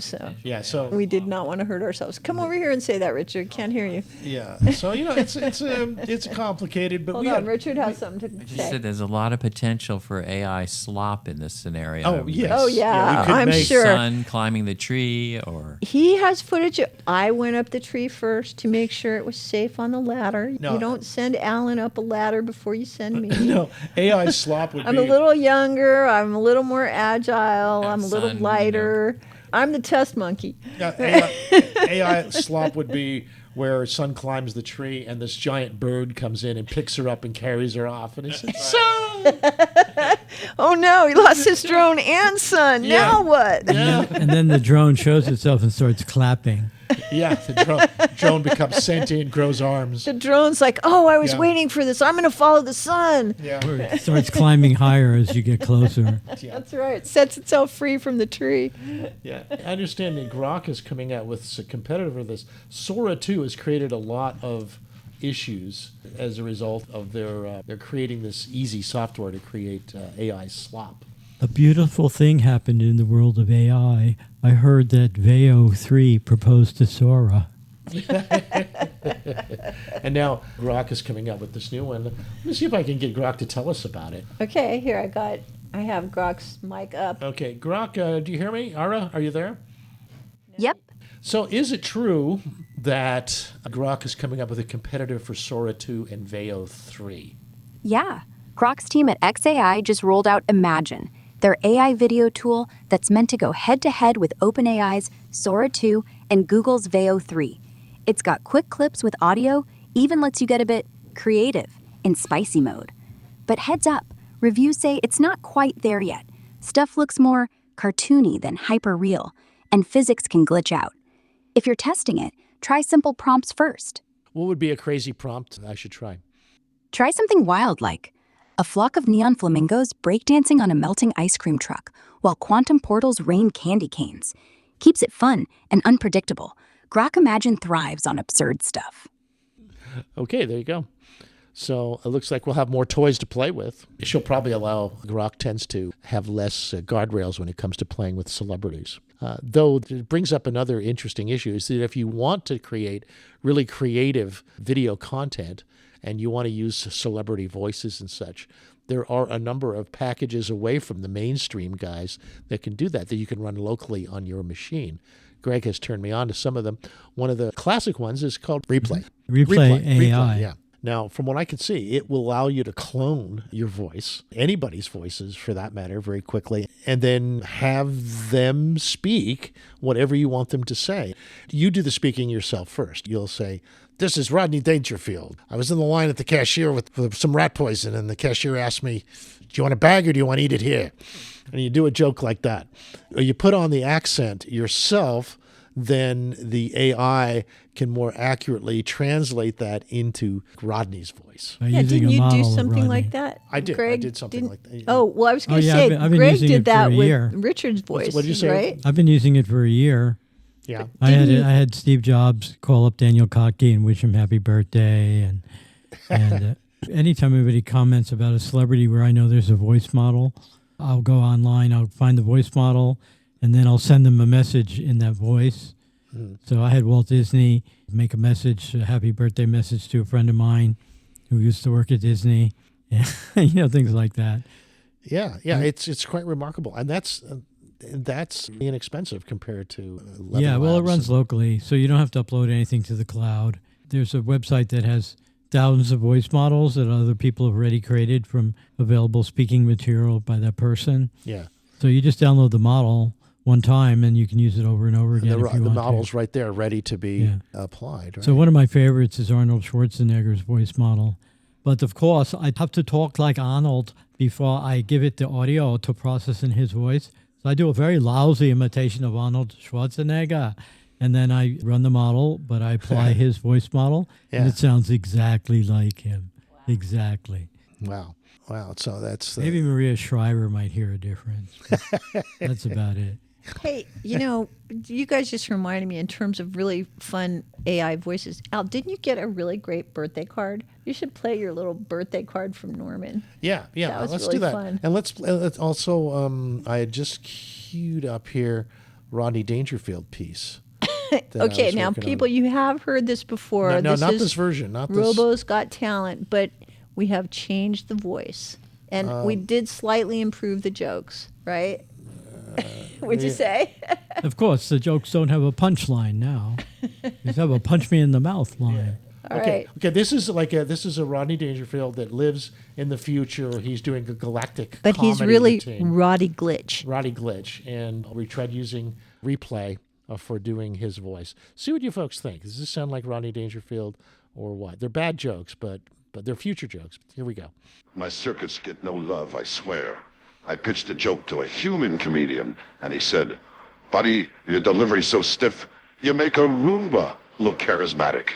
So we did not want to hurt ourselves. Come over here and say that, Richard. Can't hear you. Yeah. So it's complicated, but Hold on, Richard has something to She say. said there's a lot of potential for AI slop in this scenario. Oh, yes. Oh, yeah, we could I'm make sure. Son climbing the tree, or He has footage. I went up the tree first to make sure it was safe on the ladder. No. You don't send Alan up a ladder before you send me. No, AI slop would I'm be. a little younger. I'm a little more agile. I'm a little Son, lighter. I'm the test monkey. AI slop would be where Son climbs the tree and this giant bird comes in and picks her up and carries her off, and he says, "Son!" Oh no, he lost his drone and son. Yeah. Now what? And then the drone shows itself and starts clapping. Yeah, the drone becomes sentient, grows arms. The drone's like, oh, I was Yeah. waiting for this. I'm going to follow the sun. Yeah. Or it starts climbing higher as you get closer. That's right. It sets itself free from the tree. Yeah, I understand that Grok is coming out with a competitor for this. Sora 2 has created a lot of issues as a result of they're creating this easy software to create AI slop. A beautiful thing happened in the world of AI. I heard that Veo 3 proposed to Sora. And now Grok is coming out with this new one. Let me see if I can get Grok to tell us about it. Okay, here I have Grok's mic up. Okay, Grok, do you hear me? Ara, are you there? Yep. So is it true that Grok is coming up with a competitor for Sora 2 and Veo 3? Yeah. Grok's team at XAI just rolled out Imagine, their AI video tool that's meant to go head-to-head with OpenAI's Sora 2 and Google's Veo 3. It's got quick clips with audio, even lets you get a bit creative in spicy mode. But heads up, reviews say it's not quite there yet. Stuff looks more cartoony than hyper-real, and physics can glitch out. If you're testing it, try simple prompts first. What would be a crazy prompt I should try? Try something wild like a flock of neon flamingos breakdancing on a melting ice cream truck while quantum portals rain candy canes. Keeps it fun and unpredictable. Grok Imagine thrives on absurd stuff. Okay, there you go. So it looks like we'll have more toys to play with. She'll probably allow, Grok tends to have less guardrails when it comes to playing with celebrities. Though it brings up another interesting issue is that if you want to create really creative video content and you want to use celebrity voices and such, there are a number of packages away from the mainstream guys that can do that you can run locally on your machine. Greg has turned me on to some of them. One of the classic ones is called Replay. Replay AI. Yeah. Now, from what I can see, it will allow you to clone your voice, anybody's voices for that matter, very quickly, and then have them speak whatever you want them to say. You do the speaking yourself first. You'll say, "This is Rodney Dangerfield. I was in the line at the cashier with some rat poison, and the cashier asked me, do you want a bag or do you want to eat it here?" And you do a joke like that. Or you put on the accent yourself, then the AI can more accurately translate that into Rodney's voice. By Yeah, using didn't a you do model of something Rodney. like that? I did. Greg I did something like that. Oh, well, I was going to yeah, say, I've been Greg using did it for that a with year. Richard's voice, What'd you say? right? I've been using it for a year. Yeah. I had Steve Jobs call up Daniel Kotke and wish him happy birthday. And anytime anybody comments about a celebrity where I know there's a voice model, I'll go online, I'll find the voice model, and then I'll send them a message in that voice. So I had Walt Disney make a happy birthday message to a friend of mine who used to work at Disney, things like that. Yeah, it's quite remarkable, and that's inexpensive compared to Yeah, well, it Labs runs locally, so you don't have to upload anything to the cloud. There's a website that has thousands of voice models that other people have already created from available speaking material by that person. Yeah. So you just download the model one time, and you can use it over and over again. The model's right there, ready to be applied. Right? So one of my favorites is Arnold Schwarzenegger's voice model. But of course, I have to talk like Arnold before I give it the audio to process in his voice. So I do a very lousy imitation of Arnold Schwarzenegger. And then I run the model, but I apply his voice model, and it sounds exactly like him. Wow. Exactly. Wow. So that's... Maybe Maria Shriver might hear a difference. That's about it. Hey, you guys just reminded me in terms of really fun AI voices. Al, didn't you get a really great birthday card? You should play your little birthday card from Norman. Yeah. That was let's really do that. fun. And let's also, I had just queued up here Rodney Dangerfield piece. Okay, now people, you have heard this before. No, not this version. Not this. Robo's Got Talent, but we have changed the voice. And we did slightly improve the jokes, right? Would you say? Of course, the jokes don't have a punchline now. They have a punch me in the mouth line. All right. Okay. This is a Rodney Dangerfield that lives in the future. He's doing a galactic But comedy he's really routine. Roddy Glitch. And we tried using Replay for doing his voice. See what you folks think. Does this sound like Rodney Dangerfield or what? They're bad jokes, but they're future jokes. Here we go. My circuits get no love, I swear. I pitched a joke to a human comedian, and he said, "Buddy, your delivery's so stiff, You make a Roomba look charismatic.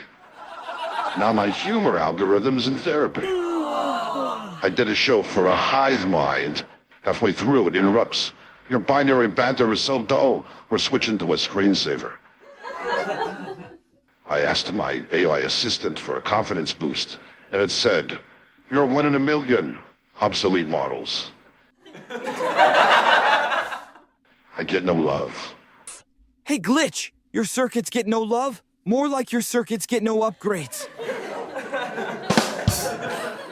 Now my humor algorithm's in therapy. I did a show for a hive mind. Halfway through, it interrupts. Your binary banter is so dull, we're switching to a screensaver. I asked my AI assistant for a confidence boost, and it said, "You're 1 in a million obsolete models." I get no love. Hey, Glitch, your circuits get no love? More like your circuits get no upgrades.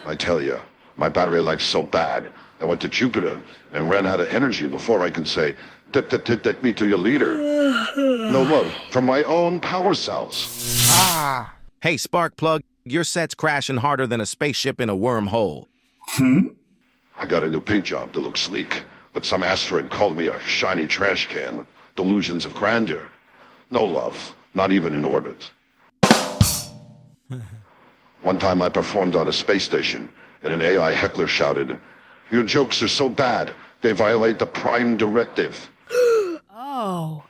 I tell you, my battery life's so bad, I went to Jupiter and ran out of energy before I could say, "Take me to your leader." No love from my own power cells. Hey, Sparkplug, your set's crashing harder than a spaceship in a wormhole. I got a new paint job to look sleek, but some asteroid called me a shiny trash can with delusions of grandeur. No love, not even in orbit. One time I performed on a space station, and an AI heckler shouted, "Your jokes are so bad, they violate the Prime Directive." Oh.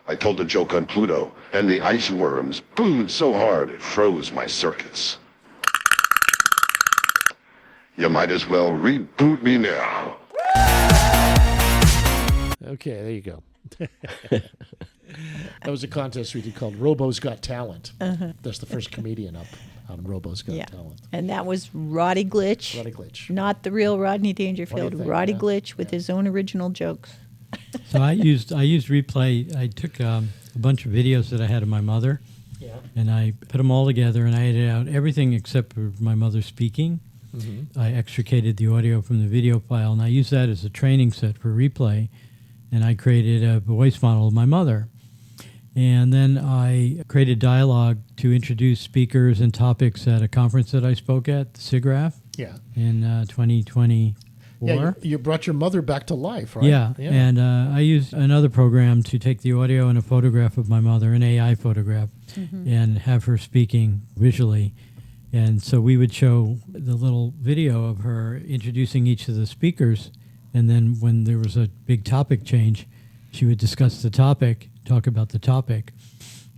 I told a joke on Pluto, and the ice worms booed so hard it froze my circuits. You might as well reboot me now. Okay, there you go. That was a contest we did called Robo's Got Talent. That's the first comedian up on Robo's Got Talent. And that was Roddy Glitch. Roddy Glitch. Not the real Rodney Dangerfield. think? Roddy Yeah. Glitch with his own original jokes. So I used Replay. I took a bunch of videos that I had of my mother, and I put them all together, and I edited out everything except for my mother speaking. I extricated the audio from the video file, and I used that as a training set for Replay, and I created a voice model of my mother. And then I created dialogue to introduce speakers and topics at a conference that I spoke at, the SIGGRAPH, in 2024. Yeah, you brought your mother back to life, right? Yeah. And I used another program to take the audio and a photograph of my mother, an AI photograph, and have her speaking visually. And so we would show the little video of her introducing each of the speakers, and then when there was a big topic change, she would discuss the topic, talk about the topic.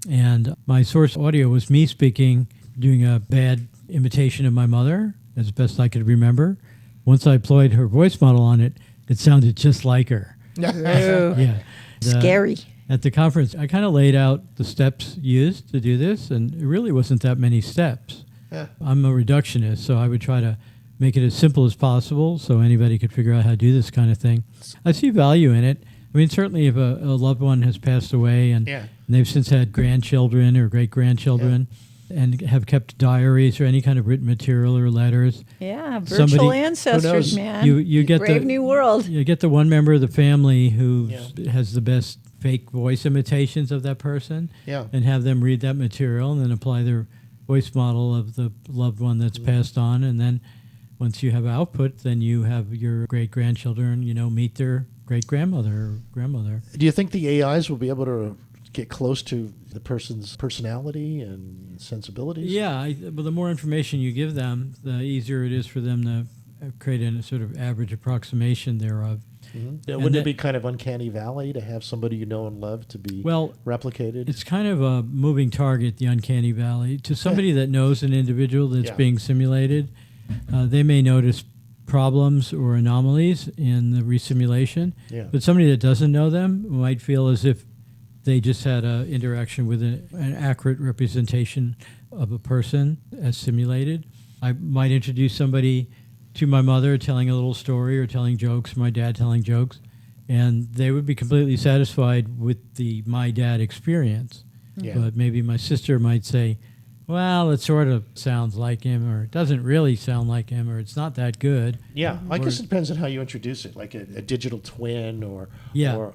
And my source audio was me speaking, doing a bad imitation of my mother, as best I could remember. Once I employed her voice model on it, it sounded just like her. Scary. At the conference, I kind of laid out the steps used to do this, and it really wasn't that many steps. I'm a reductionist, so I would try to make it as simple as possible so anybody could figure out how to do this kind of thing. I see value in it. I mean, certainly if a loved one has passed away and they've since had grandchildren or great-grandchildren and have kept diaries or any kind of written material or letters. Yeah, virtual ancestors, man. You get Brave new world. You get the one member of the family who has the best fake voice imitations of that person and have them read that material and then apply their voice model of the loved one that's passed on. And then once you have output, then you have your great-grandchildren, meet their great-grandmother or grandmother. Do you think the AIs will be able to get close to the person's personality and sensibilities? Yeah, but the more information you give them, the easier it is for them to create a sort of average approximation thereof. Wouldn't it be kind of uncanny valley to have somebody you know and love to be replicated? It's kind of a moving target, the uncanny valley. To somebody that knows an individual that's being simulated, they may notice problems or anomalies in the resimulation. But somebody that doesn't know them might feel as if they just had an interaction with an accurate representation of a person as simulated. I might introduce somebody to my mother telling a little story or telling jokes, my dad telling jokes, and they would be completely satisfied with the my dad experience. But maybe my sister might say, well, it sort of sounds like him, or it doesn't really sound like him, or it's not that good. Yeah, I guess it depends on how you introduce it, like a digital twin or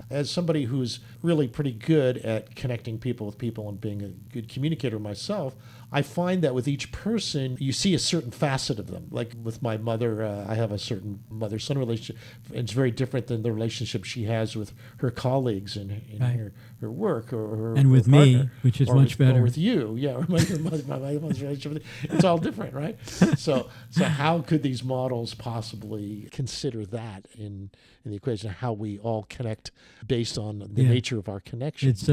as somebody who's really pretty good at connecting people with people and being a good communicator myself, I find that with each person, you see a certain facet of them. Like with my mother, I have a certain mother-son relationship. It's very different than the relationship she has with her colleagues in Right. her work or her And with her me, partner, which is or much with, better. Or with you, yeah. Or my mother's relationship with you. It's all different, right? So how could these models possibly consider that in the equation of how we all connect based on the nature of our connection? It's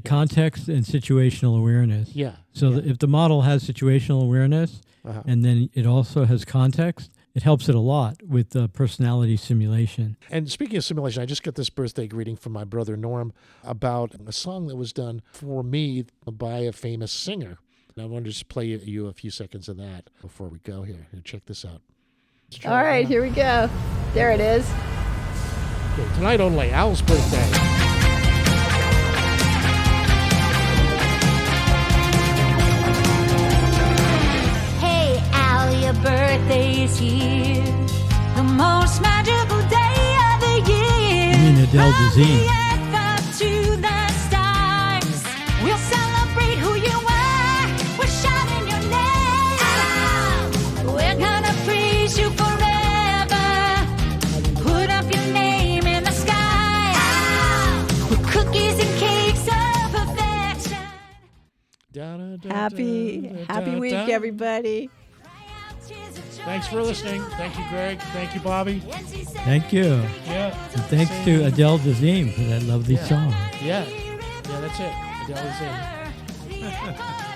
context and situational awareness. Yeah. So if the model has situational awareness and then it also has context, it helps it a lot with the personality simulation. And speaking of simulation, I just got this birthday greeting from my brother Norm about a song that was done for me by a famous singer. And I wanted to just play you a few seconds of that before we go here. Check this out. All right, here we go. There it is. Okay, tonight only, Al's birthday. Hey, Al, your birthday is here. The most magical day of the year. You mean Adele Dazeem. To the stars. We'll celebrate who you are. We're shouting your name. We're gonna praise you forever. Put up your name in the sky. With cookies and cakes of perfection. Happy week, everybody. Thanks for listening. Thank you, Greg. Thank you, Bobby. Thank you. Yeah. And thanks to Adele Dazeem for that lovely song. Yeah. Yeah, that's it. Adele Dazeem.